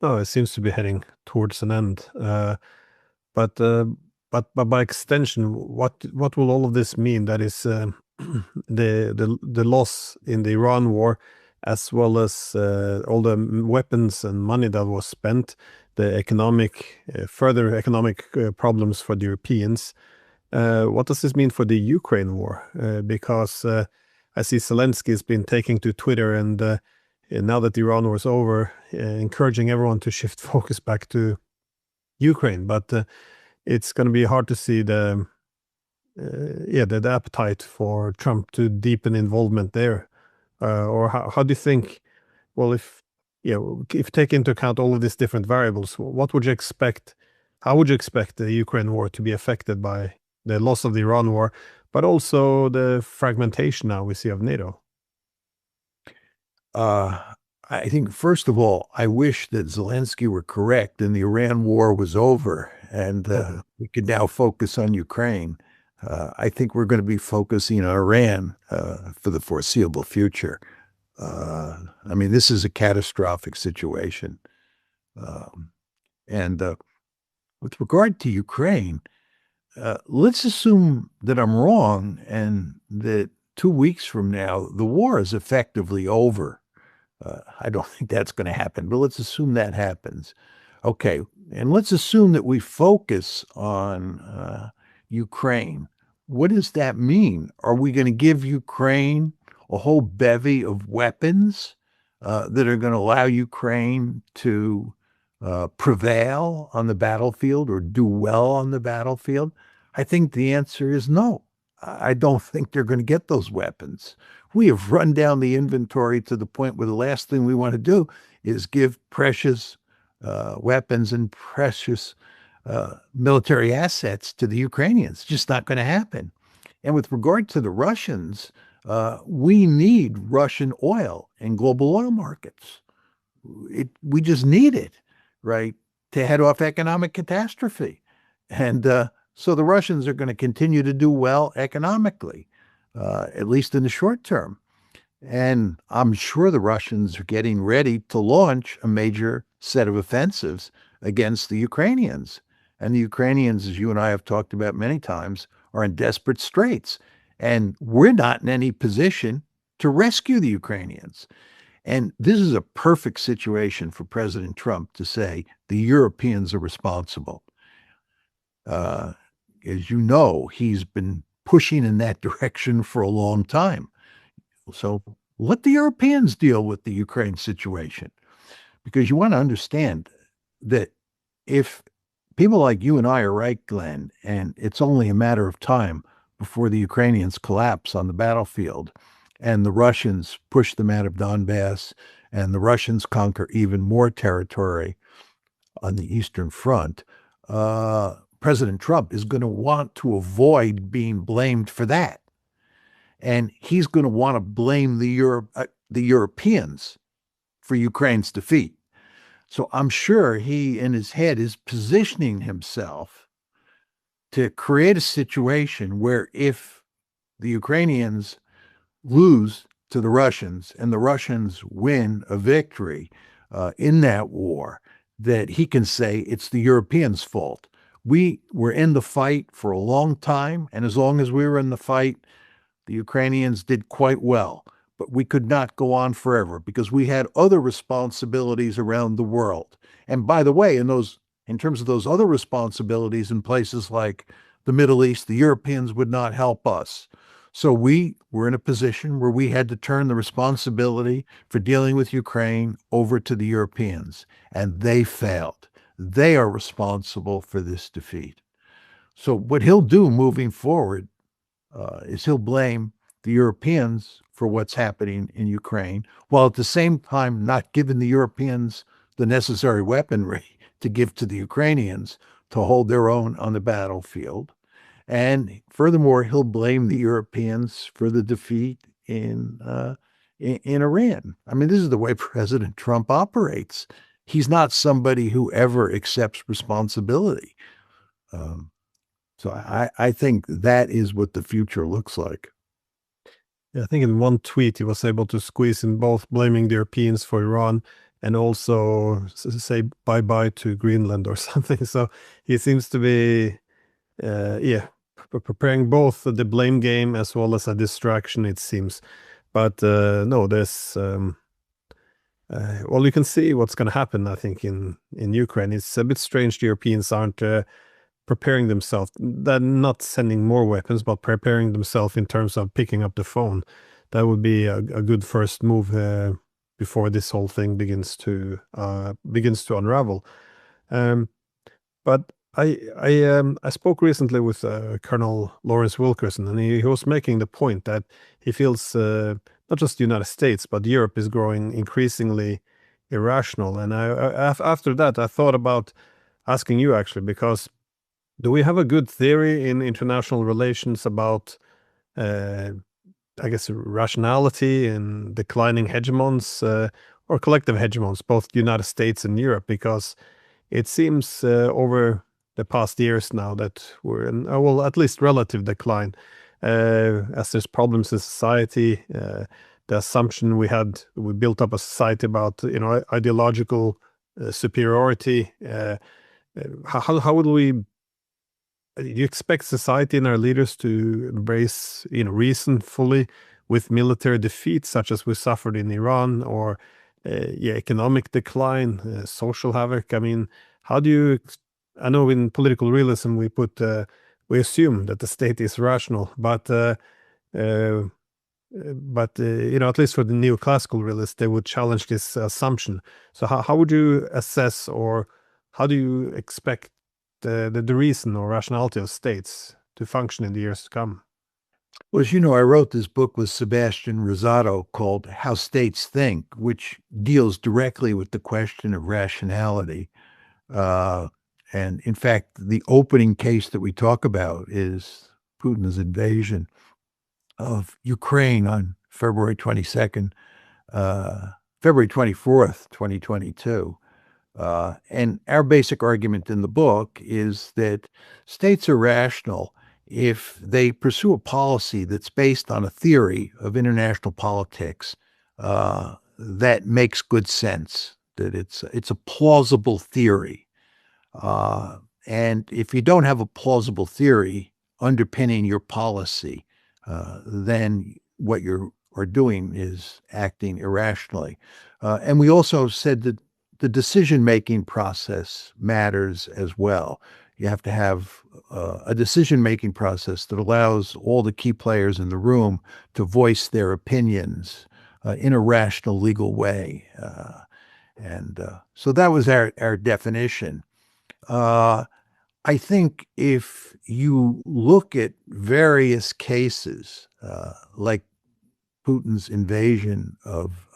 S2: No, it seems to be heading towards an end. But by extension, what will all of this mean? That is the loss in the Iran war, as well as all the weapons and money that was spent, the further economic problems for the Europeans. What does this mean for the Ukraine war? Because I see Zelensky has been taking to Twitter and now that the Iran war is over, encouraging everyone to shift focus back to Ukraine. But it's going to be hard to see the appetite for Trump to deepen involvement there. Or how do you think? Well, if take into account all of these different variables, what would you expect? How would you expect the Ukraine war to be affected by the loss of the Iran war, but also the fragmentation now we see of NATO?
S1: I think, first of all, I wish that Zelensky were correct and the Iran war was over and we could now focus on Ukraine. I think we're going to be focusing on Iran for the foreseeable future. I mean, this is a catastrophic situation. And with regard to Ukraine, let's assume that I'm wrong and that 2 weeks from now, the war is effectively over. I don't think that's going to happen, but let's assume that happens. Okay, and let's assume that we focus on Ukraine. What does that mean? Are we going to give Ukraine a whole bevy of weapons that are going to allow Ukraine to prevail on the battlefield or do well on the battlefield? I think the answer is no. I don't think they're going to get those weapons. We have run down the inventory to the point where the last thing we want to do is give precious weapons and precious military assets to the Ukrainians. Just not going to happen. And with regard to the Russians, we need Russian oil in global oil markets. We just need it, right, to head off economic catastrophe. And so the Russians are going to continue to do well economically, at least in the short term. And I'm sure the Russians are getting ready to launch a major set of offensives against the Ukrainians. And the Ukrainians, as you and I have talked about many times, are in desperate straits. And we're not in any position to rescue the Ukrainians. And this is a perfect situation for President Trump to say the Europeans are responsible. As you know, he's been pushing in that direction for a long time. So let the Europeans deal with the Ukraine situation, because you want to understand that if people like you and I are right, Glenn, and it's only a matter of time before the Ukrainians collapse on the battlefield and the Russians push them out of Donbass and the Russians conquer even more territory on the Eastern Front, President Trump is going to want to avoid being blamed for that. and he's going to want to blame the Europeans for Ukraine's defeat. So I'm sure he, in his head, is positioning himself to create a situation where if the Ukrainians lose to the Russians and the Russians win a victory in that war, that he can say it's the Europeans' fault. We were in the fight for a long time, and as long as we were in the fight, the Ukrainians did quite well. But we could not go on forever because we had other responsibilities around the world. And by the way, in terms of those other responsibilities in places like the Middle East, the Europeans would not help us. So we were in a position where we had to turn the responsibility for dealing with Ukraine over to the Europeans, and they failed. They are responsible for this defeat. So what he'll do moving forward is he'll blame the Europeans for what's happening in Ukraine, while at the same time not giving the Europeans the necessary weaponry to give to the Ukrainians to hold their own on the battlefield. And furthermore, he'll blame the Europeans for the defeat in Iran. I mean, this is the way President Trump operates. He's not somebody who ever accepts responsibility. So I think that is what the future looks like.
S2: Yeah, I think in one tweet he was able to squeeze in both blaming the Europeans for Iran and also say bye-bye to Greenland or something. So he seems to be, preparing both the blame game as well as a distraction, it seems. But no, there's well, you can see what's going to happen, I think, in Ukraine. It's a bit strange the Europeans aren't preparing themselves. They're not sending more weapons, but preparing themselves in terms of picking up the phone. That would be a good first move before this whole thing begins to unravel. But I spoke recently with Colonel Lawrence Wilkerson, and he was making the point that he feels not just the United States, but Europe is growing increasingly irrational. And after that, I thought about asking you actually, because do we have a good theory in international relations about, I guess, rationality and declining hegemons or collective hegemons, both the United States and Europe? Because it seems over the past years now that we're in, well, at least relative decline, as there's problems in society. The assumption we built up a society about, ideological superiority. How would we? Do you expect society and our leaders to embrace, reason fully with military defeat, such as we suffered in Iran, or economic decline, social havoc? I mean, how do you? I know in political realism we assume that the state is rational, but at least for the neoclassical realists, they would challenge this assumption. So how would you assess, or how do you expect the reason or rationality of states to function in the years to come?
S1: Well, as you know, I wrote this book with Sebastian Rosado called How States Think, which deals directly with the question of rationality. And in fact, the opening case that we talk about is Putin's invasion of Ukraine on February 22nd, February 24th, 2022. And our basic argument in the book is that states are rational if they pursue a policy that's based on a theory of international politics that makes good sense, that it's a plausible theory. And if you don't have a plausible theory underpinning your policy, then what you are doing is acting irrationally. And we also said that the decision-making process matters as well. You have to have a decision-making process that allows all the key players in the room to voice their opinions in a rational, legal way. So that was our definition. I think if you look at various cases, like Putin's invasion of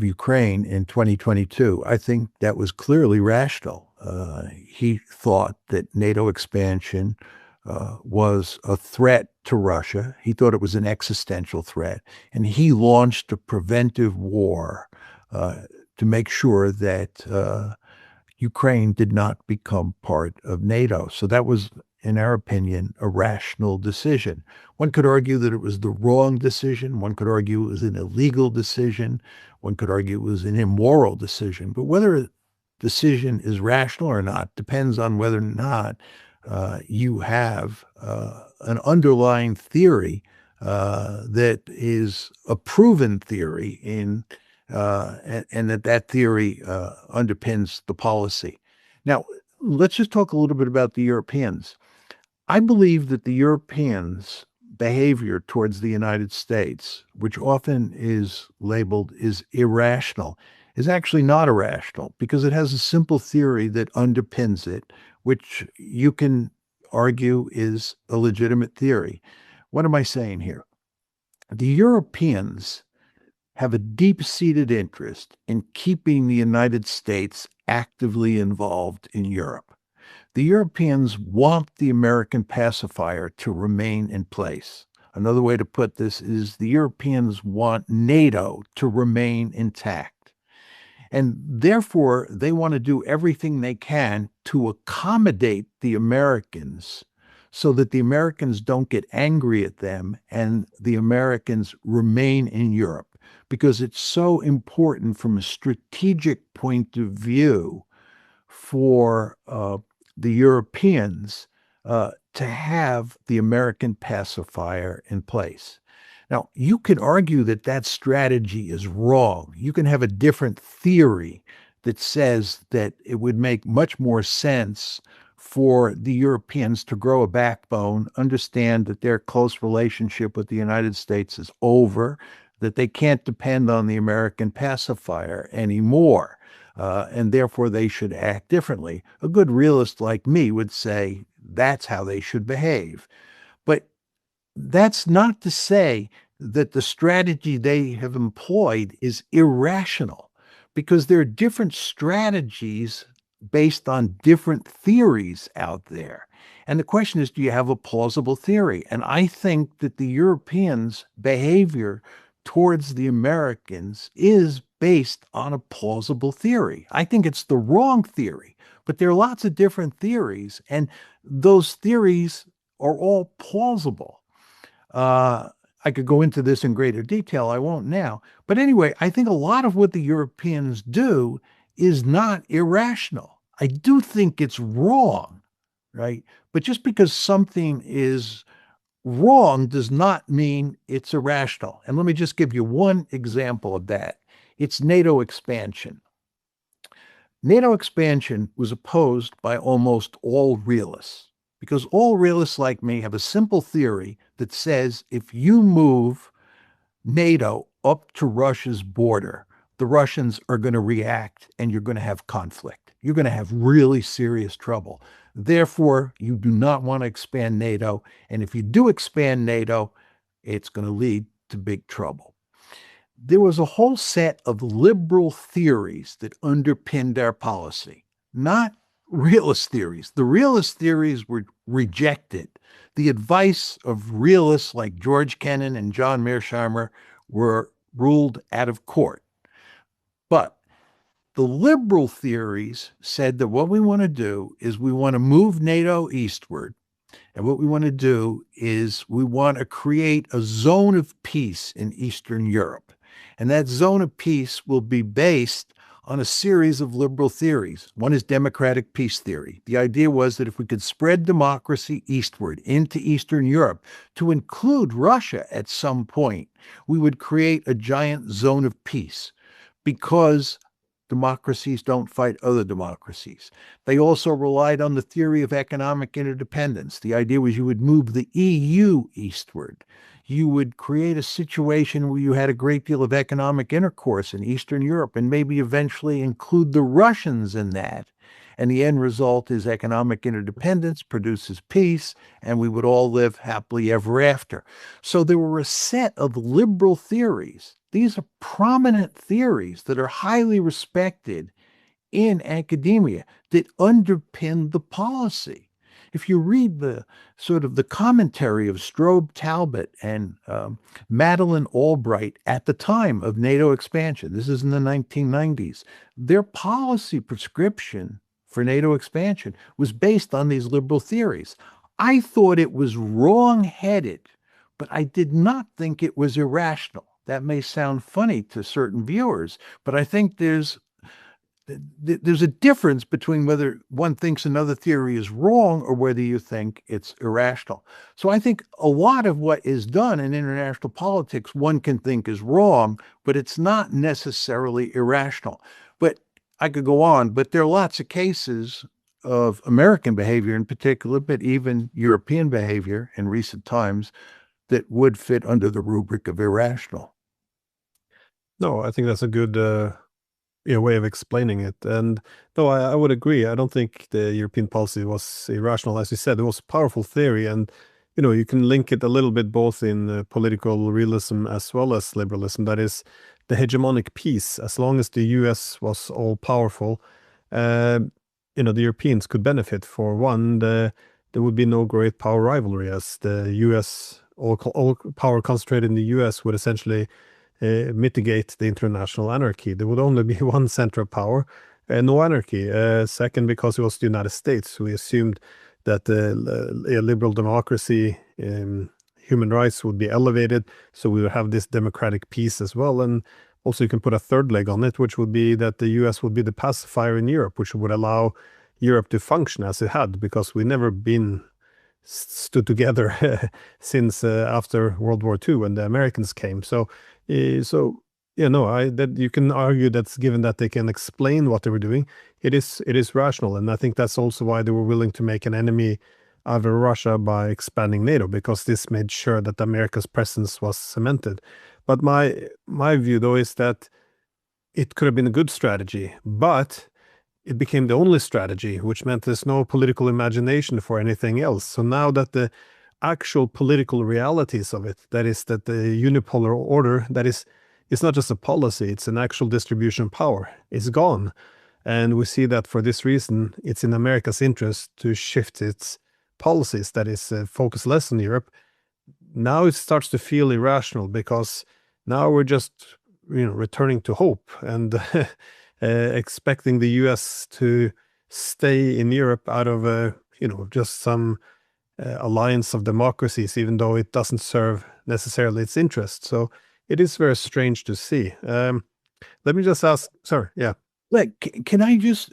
S1: Ukraine in 2022, I think that was clearly rational. He thought that NATO expansion was a threat to Russia. He thought it was an existential threat, and he launched a preventive war to make sure that Ukraine did not become part of NATO. So that was, in our opinion, a rational decision. One could argue that it was the wrong decision. One could argue it was an illegal decision. One could argue it was an immoral decision. But whether a decision is rational or not depends on whether or not you have an underlying theory that is a proven theory and that theory underpins the policy. Now, let's just talk a little bit about the Europeans. I believe that the Europeans' behavior towards the United States, which often is labeled as irrational, is actually not irrational because it has a simple theory that underpins it, which you can argue is a legitimate theory. What am I saying here? The Europeans have a deep-seated interest in keeping the United States actively involved in Europe. The Europeans want the American pacifier to remain in place. Another way to put this is the Europeans want NATO to remain intact. And therefore, they want to do everything they can to accommodate the Americans so that the Americans don't get angry at them and the Americans remain in Europe, because it's so important from a strategic point of view for the Europeans to have the American pacifier in place. Now, you can argue that that strategy is wrong. You can have a different theory that says that it would make much more sense for the Europeans to grow a backbone, understand that their close relationship with the United States is over, that they can't depend on the American pacifier anymore, and therefore they should act differently. A good realist like me would say that's how they should behave. But that's not to say that the strategy they have employed is irrational, because there are different strategies based on different theories out there. And the question is, do you have a plausible theory? And I think that the Europeans' behavior towards the Americans is based on a plausible theory. I think it's the wrong theory, but there are lots of different theories, and those theories are all plausible. I could go into this in greater detail. I won't now. But anyway, I think a lot of what the Europeans do is not irrational. I do think it's wrong, right? But just because something is wrong does not mean it's irrational. And let me just give you one example of that. It's NATO expansion. NATO expansion was opposed by almost all realists, because all realists like me have a simple theory that says if you move NATO up to Russia's border, the Russians are going to react and you're going to have conflict. You're going to have really serious trouble. Therefore, you do not want to expand NATO. And if you do expand NATO, it's going to lead to big trouble. There was a whole set of liberal theories that underpinned our policy, not realist theories. The realist theories were rejected. The advice of realists like George Kennan and John Mearsheimer were ruled out of court. But the liberal theories said that what we want to do is we want to move NATO eastward. And what we want to do is we want to create a zone of peace in Eastern Europe. And that zone of peace will be based on a series of liberal theories. One is democratic peace theory. The idea was that if we could spread democracy eastward into Eastern Europe to include Russia at some point, we would create a giant zone of peace, because democracies don't fight other democracies. They also relied on the theory of economic interdependence. The idea was you would move the EU eastward. You would create a situation where you had a great deal of economic intercourse in Eastern Europe and maybe eventually include the Russians in that. And the end result is economic interdependence produces peace, and we would all live happily ever after. So there were a set of liberal theories. These are prominent theories that are highly respected in academia that underpin the policy. if you read the sort of the commentary of Strobe Talbot and Madeleine Albright at the time of NATO expansion, this is in the 1990s, their policy prescription for NATO expansion was based on these liberal theories. I thought it was wrong-headed, but I did not think it was irrational. That may sound funny to certain viewers, but I think there's a difference between whether one thinks another theory is wrong or whether you think it's irrational. So I think a lot of what is done in international politics, one can think is wrong, but it's not necessarily irrational. But I could go on, but there are lots of cases of American behavior in particular, but even European behavior in recent times that would fit under the rubric of irrational.
S2: No, I think that's a good way of explaining it. And though I would agree, I don't think the European policy was irrational. As you said, it was a powerful theory, and you can link it a little bit both in political realism as well as liberalism. That is, the hegemonic piece. As long as the U.S. was all powerful, uh, the Europeans could benefit. For one, there would be no great power rivalry, as the U.S. all power concentrated in the U.S. would essentially mitigate the international anarchy. There would only be one center of power, no anarchy. Second, because it was the United States, we assumed that a liberal democracy, human rights would be elevated, so we would have this democratic peace as well. And also, you can put a third leg on it, which would be that the U.S. would be the pacifier in Europe, which would allow Europe to function as it had, because we've never been stood together since after World War II when the Americans came. So that you can argue that's given that they can explain what they were doing, it is rational, and I think that's also why they were willing to make an enemy out of Russia by expanding NATO, because this made sure that America's presence was cemented. But my view, though, is that it could have been a good strategy, but it became the only strategy, which meant there's no political imagination for anything else. So now that the actual political realities of it, that is, that the unipolar order, that is, it's not just a policy, it's an actual distribution of power, is gone. And we see that for this reason, it's in America's interest to shift its policies, that is, focus less on Europe. Now it starts to feel irrational, because now we're just returning to hope and expecting the US to stay in Europe out of just some alliance of democracies, even though it doesn't serve necessarily its interests. So it is very strange to see. Let me just ask, sorry, yeah.
S1: Can I just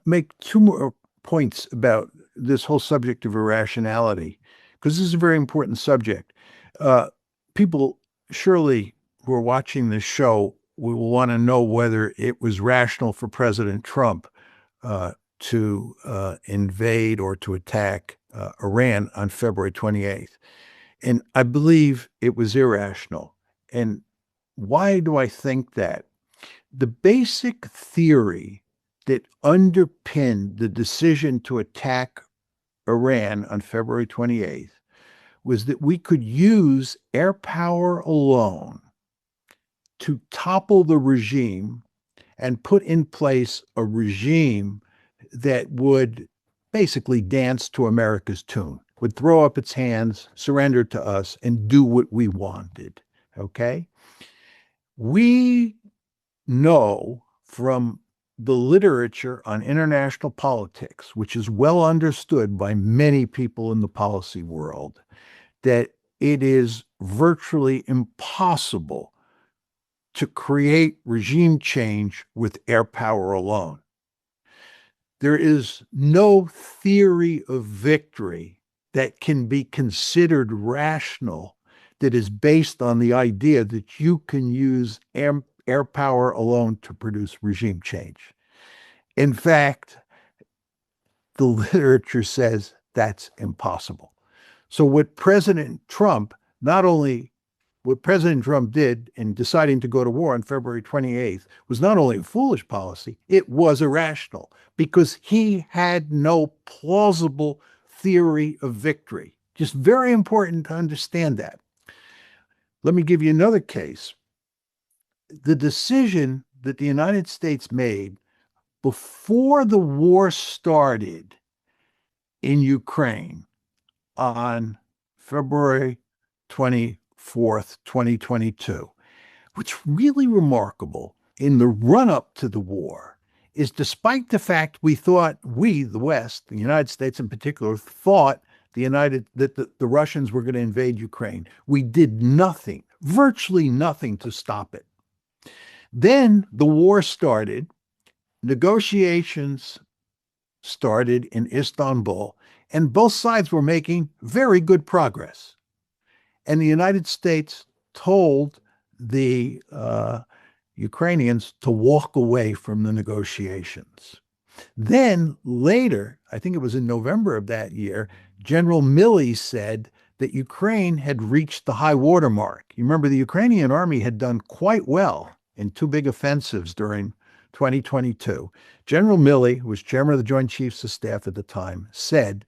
S1: make two more points about this whole subject of irrationality? Because this is a very important subject. People surely who are watching this show will want to know whether it was rational for President Trump to invade or to attack Iran on February 28th. And I believe it was irrational. And why do I think that? The basic theory that underpinned the decision to attack Iran on February 28th was that we could use air power alone to topple the regime and put in place a regime that would basically dance to America's tune, would throw up its hands, surrender to us, and do what we wanted. Okay? We know from the literature on international politics, which is well understood by many people in the policy world, that it is virtually impossible to create regime change with air power alone. There is no theory of victory that can be considered rational that is based on the idea that you can use air power alone to produce regime change. In fact, the literature says that's impossible. So what President Trump did in deciding to go to war on February 28th was not only a foolish policy, it was irrational, because he had no plausible theory of victory. Just very important to understand that. Let me give you another case. The decision that the United States made before the war started in Ukraine on February 24th, 2022, what's really remarkable in the run up to the war is despite the fact we, the West, the United States in particular, thought the Russians were going to invade Ukraine, we did nothing, virtually nothing to stop it. Then the war started, negotiations started in Istanbul, and both sides were making very good progress. And the United States told the Ukrainians to walk away from the negotiations. Then later, I think it was in November of that year, General Milley said that Ukraine had reached the high water mark. You remember the Ukrainian army had done quite well in two big offensives during 2022. General Milley, who was chairman of the Joint Chiefs of Staff at the time, said,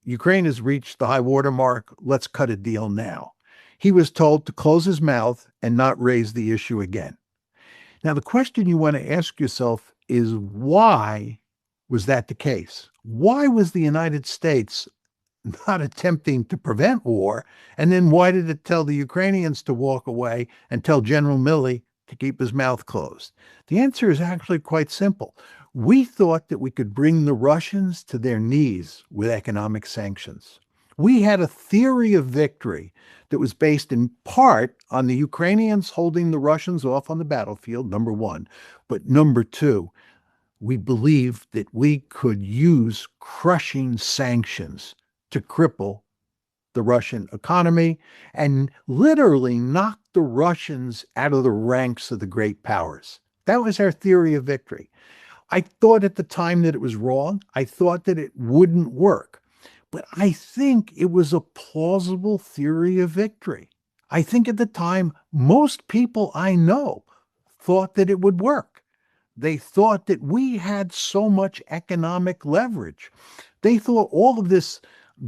S1: Ukraine has reached the high water mark. Let's cut a deal now. He was told to close his mouth and not raise the issue again. Now, the question you want to ask yourself is why was that the case? Why was the United States not attempting to prevent war? And then why did it tell the Ukrainians to walk away and tell General Milley to keep his mouth closed? The answer is actually quite simple. We thought that we could bring the Russians to their knees with economic sanctions. We had a theory of victory that was based in part on the Ukrainians holding the Russians off on the battlefield, number one. But number two, we believed that we could use crushing sanctions to cripple the Russian economy and literally knock the Russians out of the ranks of the great powers. That was our theory of victory. I thought at the time that it was wrong. I thought that it wouldn't work. But I think it was a plausible theory of victory. I think at the time, most people I know thought that it would work. They thought that we had so much economic leverage. They thought all of this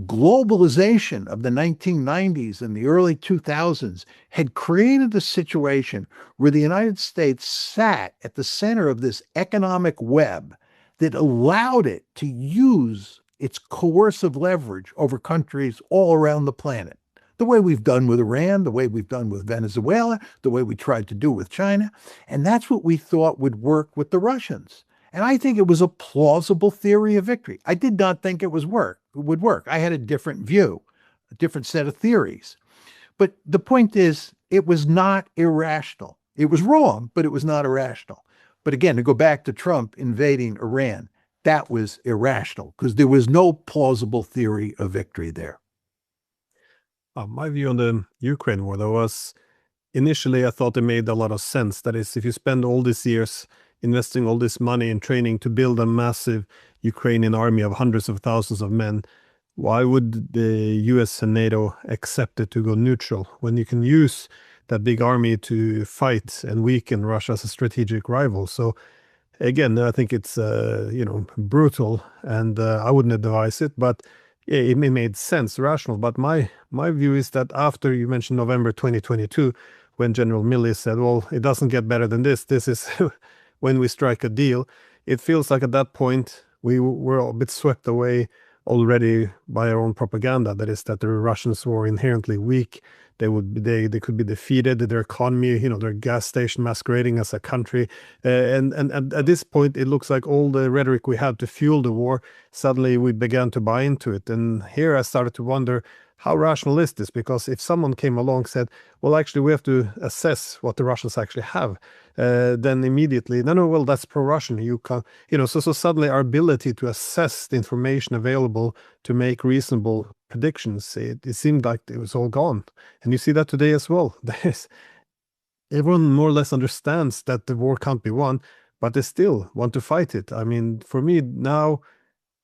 S1: globalization of the 1990s and the early 2000s had created a situation where the United States sat at the center of this economic web that allowed it to use its coercive leverage over countries all around the planet. The way we've done with Iran, the way we've done with Venezuela, the way we tried to do with China. And that's what we thought would work with the Russians. And I think it was a plausible theory of victory. I did not think it would work. I had a different view, a different set of theories. But the point is, it was not irrational. It was wrong, but it was not irrational. But again, to go back to Trump invading Iran, that was irrational because there was no plausible theory of victory there.
S2: My view on the Ukraine war, though, was initially I thought it made a lot of sense. That is, if you spend all these years investing all this money in training to build a massive Ukrainian army of hundreds of thousands of men, why would the US and NATO accept it to go neutral when you can use that big army to fight and weaken Russia as a strategic rival? So again, I think it's brutal, and I wouldn't advise it, but yeah, it made sense, rational. But my view is that after you mentioned November 2022, when General Milley said, well, it doesn't get better than this is when we strike a deal, it feels like at that point we were a bit swept away already by our own propaganda. That is, that the Russians were inherently weak. They could be defeated. Their economy, their gas station masquerading as a country, and at this point, it looks like all the rhetoric we had to fuel the war, suddenly we began to buy into it. And here I started to wonder, how rational is this? Because if someone came along and said, well, actually, we have to assess what the Russians actually have, then immediately, no, well, that's pro-Russian. You can, so suddenly our ability to assess the information available to make reasonable predictions, it seemed like it was all gone. And you see that today as well. Everyone more or less understands that the war can't be won, but they still want to fight it. I mean, for me now,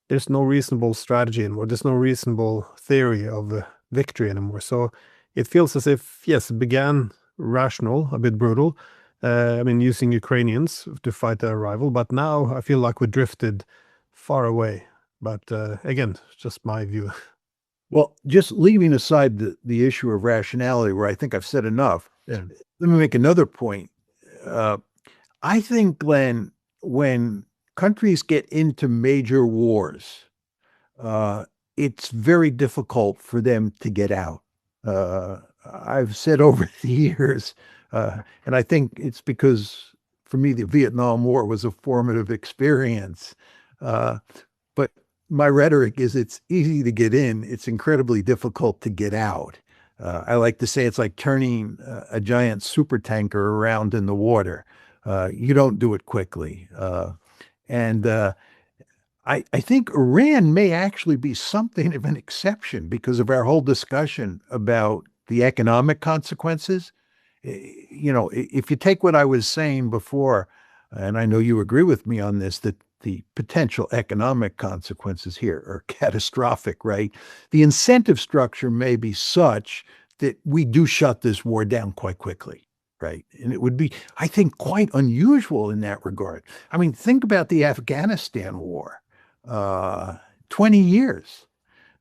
S2: there's no reasonable strategy anymore. There's no reasonable theory of victory anymore. So it feels as if, yes, it began rational, a bit brutal. Using Ukrainians to fight their rival. But now I feel like we drifted far away. But again, it's just my view.
S1: Well, just leaving aside the issue of rationality, where I think I've said enough,
S2: Yeah.
S1: let me make another point. I think, Glenn, when countries get into major wars, uh, it's very difficult for them to get out. I've said over the years, and I think it's because for me, the Vietnam War was a formative experience. Uh, but my rhetoric is it's easy to get in, it's incredibly difficult to get out. I like to say it's like turning a giant super tanker around in the water. You don't do it quickly. And I think Iran may actually be something of an exception because of our whole discussion about the economic consequences. If you take what I was saying before, and I know you agree with me on this, that the potential economic consequences here are catastrophic, right? The incentive structure may be such that we do shut this war down quite quickly, right? And it would be, I think, quite unusual in that regard. I mean, think about the Afghanistan war, uh, 20 years.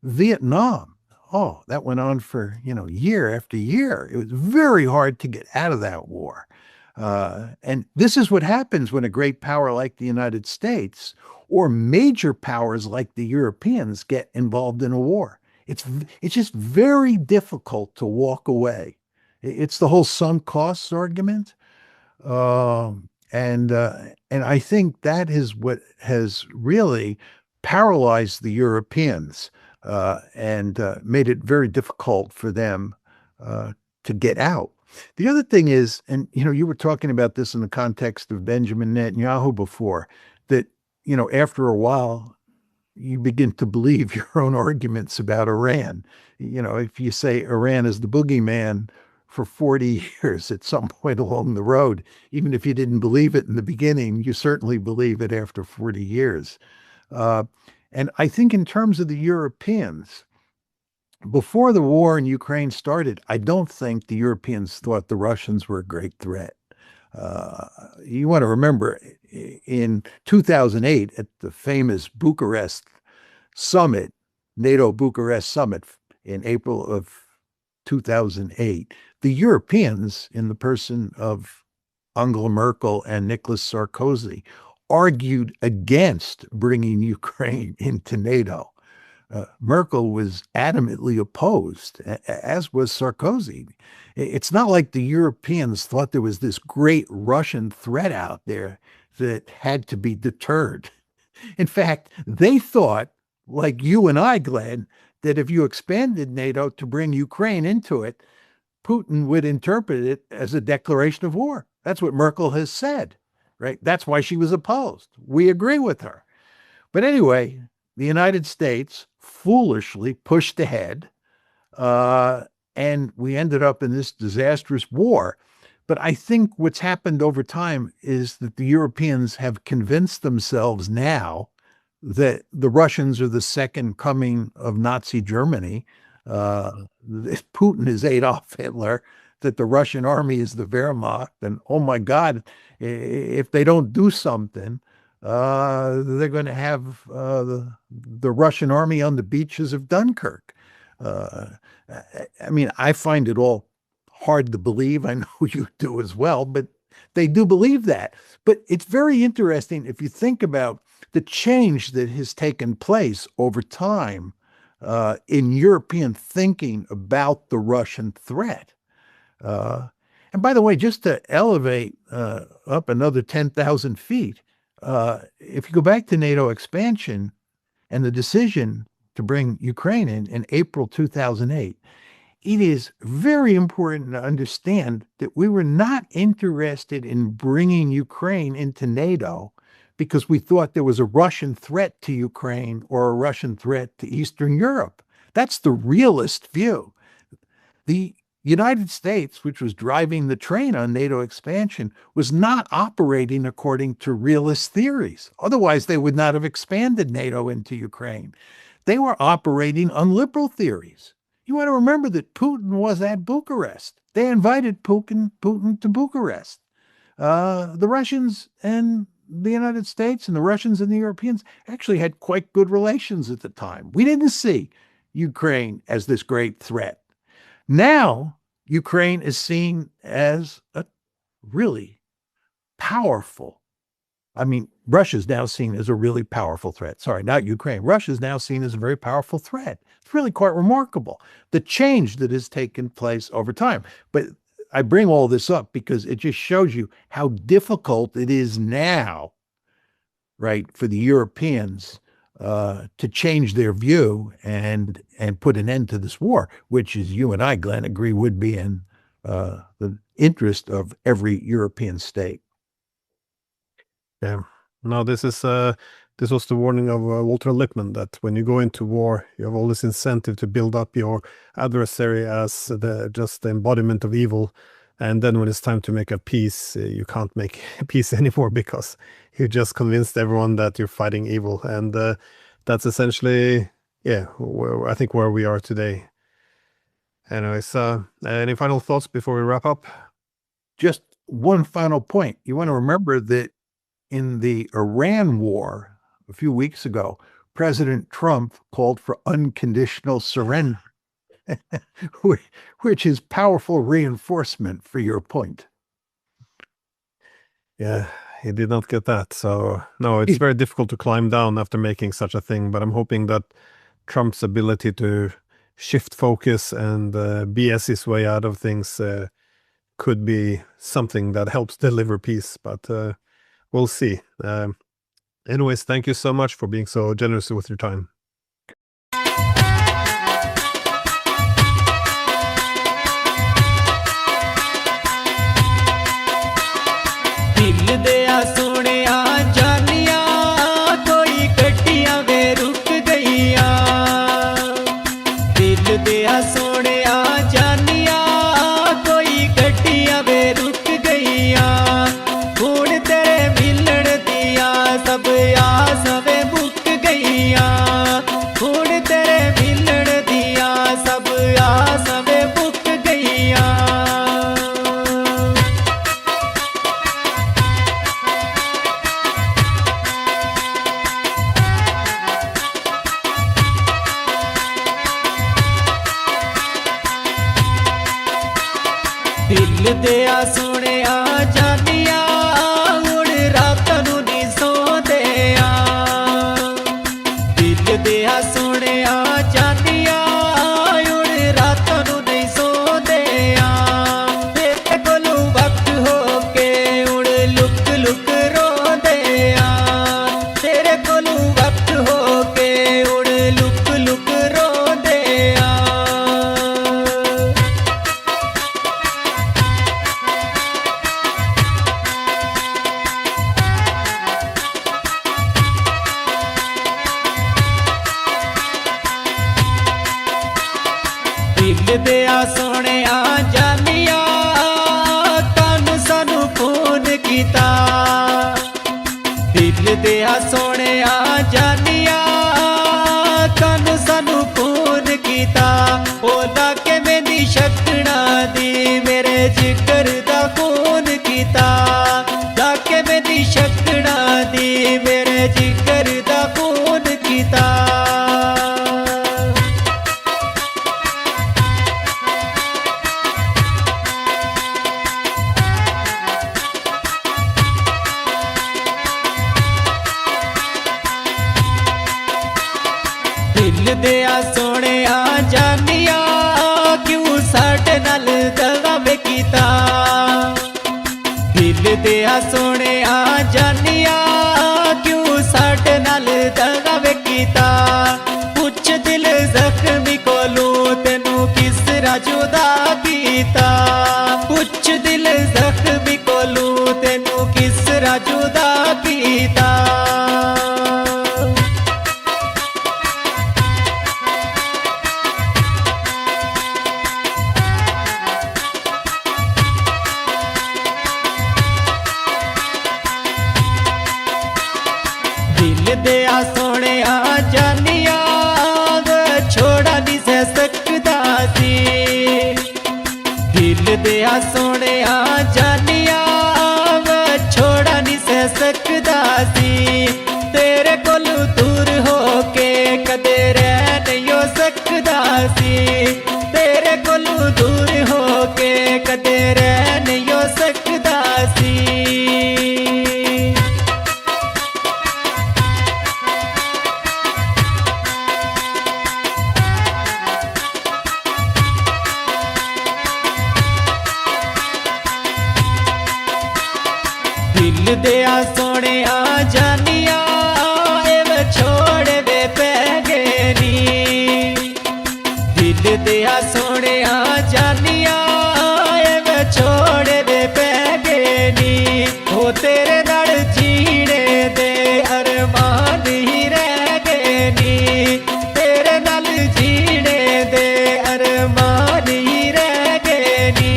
S1: Vietnam, oh, that went on for, year after year. It was very hard to get out of that war. And this is what happens when a great power like the United States or major powers like the Europeans get involved in a war. It's just very difficult to walk away. It's the whole sunk costs argument. And I think that is what has really paralyzed the Europeans and made it very difficult for them to get out. The other thing is, and you were talking about this in the context of Benjamin Netanyahu before, that after a while you begin to believe your own arguments about Iran. If you say Iran is the boogeyman for 40 years at some point along the road, even if you didn't believe it in the beginning, you certainly believe it after 40 years. Uh, and I think in terms of the Europeans, before the war in Ukraine started, I don't think the Europeans thought the Russians were a great threat. Uh, you want to remember in 2008 at the famous Bucharest summit, NATO Bucharest summit in April of 2008, the Europeans, in the person of Angela Merkel and Nicolas Sarkozy, argued against bringing Ukraine into NATO. Merkel was adamantly opposed, as was Sarkozy. It's not like the Europeans thought there was this great Russian threat out there that had to be deterred. In fact, they thought, like you and I, Glenn, that if you expanded NATO to bring Ukraine into it, Putin would interpret it as a declaration of war. That's what Merkel has said, right? That's why she was opposed. We agree with her. But anyway, the United States foolishly pushed ahead, uh, and we ended up in this disastrous war. But I think what's happened over time is that the Europeans have convinced themselves now that the Russians are the second coming of Nazi Germany. Putin is Adolf Hitler, that the Russian army is the Wehrmacht. And oh my God, if they don't do something, they're going to have the Russian army on the beaches of Dunkirk. Uh, I mean, I find it all hard to believe. I know you do as well, but they do believe that. But it's very interesting if you think about the change that has taken place over time in European thinking about the Russian threat. Uh, and by the way, just to elevate up another 10,000 feet, if you go back to NATO expansion and the decision to bring Ukraine in April 2008, it is very important to understand that we were not interested in bringing Ukraine into NATO because we thought there was a Russian threat to Ukraine or a Russian threat to Eastern Europe. That's the realist view. The United States, which was driving the train on NATO expansion, was not operating according to realist theories. Otherwise, they would not have expanded NATO into Ukraine. They were operating on liberal theories. You want to remember that Putin was at Bucharest. They invited Putin to Bucharest. The Russians and the United States and the Russians and the Europeans actually had quite good relations at the time. We didn't see Ukraine as this great threat. Now, Ukraine is seen as a really powerful I mean, Russia's now seen as a really powerful threat. Sorry, not Ukraine. Russia's now seen as a very powerful threat. It's really quite remarkable, the change that has taken place over time. But I bring all this up because it just shows you how difficult it is now, right, for the Europeans to change their view and put an end to this war, which, as you and I, Glenn, agree would be in the interest of every European state.
S2: Yeah. No, this was the warning of Walter Lippmann, that when you go into war, you have all this incentive to build up your adversary as just the embodiment of evil. And then when it's time to make a peace, you can't make peace anymore because you just convinced everyone that you're fighting evil. And that's essentially, I think where we are today. Anyways, any final thoughts before we wrap up?
S1: Just one final point. You want to remember that in the Iran war a few weeks ago, President Trump called for unconditional surrender, which is powerful reinforcement for your point.
S2: Yeah, he did not get that. So, no, it's very difficult to climb down after making such a thing. But I'm hoping that Trump's ability to shift focus and BS his way out of things could be something that helps deliver peace. But we'll see. Anyways, thank you so much for being so generous with your time.
S3: दिल दिया सोनिया जानिया कोई गड्डियां वे रुक गईया दिल दिया सोनिया जानिया कोई गड्डियां वे रुक गईया हुण तेरे मिलण दिया सब आस वे मुक गईया हुण तेरे मिलण दिया सब आस वे मुक गईया दिल दिया सुनिया जानिया हुण रात नू नी सोंदे दिल दिया सुनिया जानिया हुण रात नू नी सोंदे तेरे कोलू वक्त हो के हुण लुक लुक रोंदे तेरे कोलू वक्त हो के हुण लुक लुक रोंदे दिल दिया सोनिया जानिया तन सानू फोन कीता दिल दिया सोनिया जानिया तन सानू फोन कीता ओला के मेरी शक्ना दी मेरे जिगर दा फोन कीता लाके मेरी शक्ना दी मेरे जिगर दा फोन कीता दिल दिया सोनिया जानिया क्यों साडे नाल दगा वे कीता दिल दिया सोनिया जानिया क्यों साडे नाल दगा वे कीता पुछ दिल जख्मी कोलू तेनू किस जुदा कीता पुछ दिल जख्मी कोलू तेनू किस जुदा कीता दिल दिया सोनिया जानिया छोड़ा नहीं सह सकदा सी दिल दिया सोनिया जानिया छोड़ा नहीं सह सकदा सी तेरे कोलू दूर हो के कदे रह नहीं हो सकदा सी तेरे कोलू दूर हो के कदे रह नहीं हो सकदा सी ਦਿਲ ਦਿਆ ਸੋਹਣਿਆ ਜਾਨੀਆਂ ਇਹ ਵਿਛੋੜੇ ਵੇ ਪੈ ਗਏ ਨੀ ਦਿਲ ਦਿਆ ਸੋਹਣਿਆ ਜਾਨੀਆਂ ਇਹ ਵਿਛੋੜੇ ਵੇ ਪੈ ਗਏ ਨੀ ਉਹ ਤੇਰੇ ਨਾਲ ਜੀਣੇ ਦੇ ਅਰਮਾਨ ਹੀ ਰਹਿ ਗਏ ਨੀ ਤੇਰੇ ਨਾਲ ਜੀਣੇ ਦੇ ਅਰਮਾਨ ਹੀ ਰਹਿ ਗਏ ਨੀ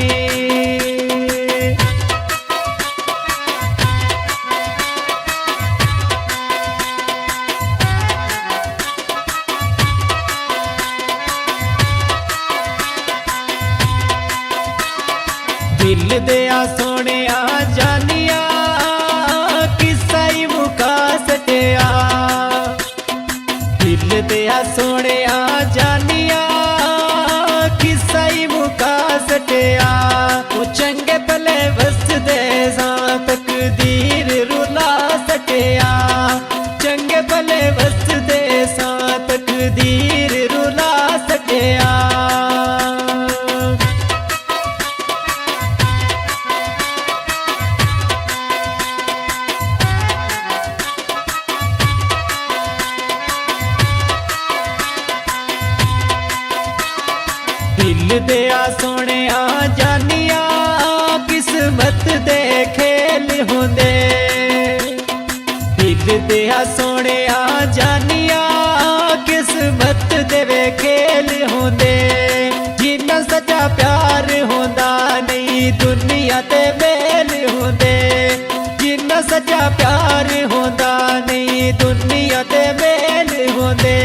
S3: ਦਿਲ ਦਿਆ ਸੋਹਣਿਆ ਜਾਨੀਆਂ ਕਿੱਸਾ ਹੀ ਮੁਕਾ ਸਟਿਆ ਦਿਲ ਦਿਆ ਸੋਹਣਿਆ ਜਾਨੀਆਂ ਕਿੱਸਾ ਹੀ ਮੁਕਾ ਸਟਿਆ ਉਹ ਚੰਗੇ ਭਲੇ ਵਸਦੇ ਸਾਂ ਤਕਦੀਰ ਰੁਲਾ ਸਟਿਆ ਚੰਗੇ ਭਲੇ ਵਸਦੇ ਸਾਂ ਤਕਦੀਰ ਰੁਲਾ ਸਟਿਆ ਦਿਲ ਦਿਆ ਸੋਹਣਿਆ ਜਾਨੀਆਂ ਕਿਸਮਤ ਦੇ ਖੇਲ ਹੁੰਦੇ ਦਿਲ ਦਿਆ ਸੋਹਣਿਆ ਜਾਨੀਆਂ ਕਿਸਮਤ ਦੇ ਵੇ ਖੇਲ ਹੁੰਦੇ ਜਿੰਨਾ ਸੱਚਾ ਪਿਆਰ ਹੁੰਦਾ ਨਹੀਂ ਦੁਨੀਆ ਤੇ ਮੇਲ ਹੁੰਦੇ ਜਿੰਨਾ ਸੱਚਾ ਪਿਆਰ ਹੁੰਦਾ ਨਹੀਂ ਦੁਨੀਆ ਤੇ ਮੇਲ ਹੁੰਦੇ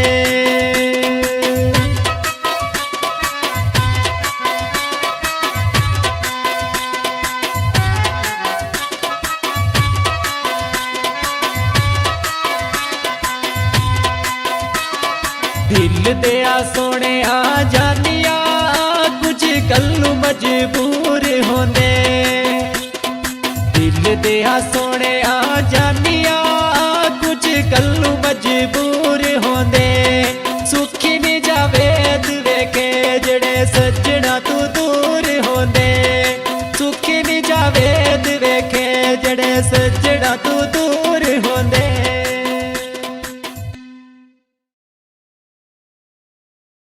S3: ਦਿਲ ਦਿਆ ਸੋਹਣਿਆ ਜਾਨੀਆਂ ਕੁਝ ਗੱਲੋਂ ਮਜਬੂਰ ਹੁੰਦੇ ਦਿਲ ਦਿਆ ਸੋਹਣਿਆ ਜਾਨੀਆਂ ਕੁਝ ਗੱਲੋਂ ਮਜਬੂਰ ਹੁੰਦੇ ਸੁਖੀ ਨੀ ਜਾਵੇਦ ਵੇਖੇ ਜਿਹੜੇ ਸੱਜਣਾ ਤੂੰ ਦੂਰ ਹੁੰਦੇ ਸੁਖੀ ਨੀ ਜਾਵੇਦ ਵੇਖੇ ਜਿਹੜੇ ਸੱਜਣਾ ਤੂੰ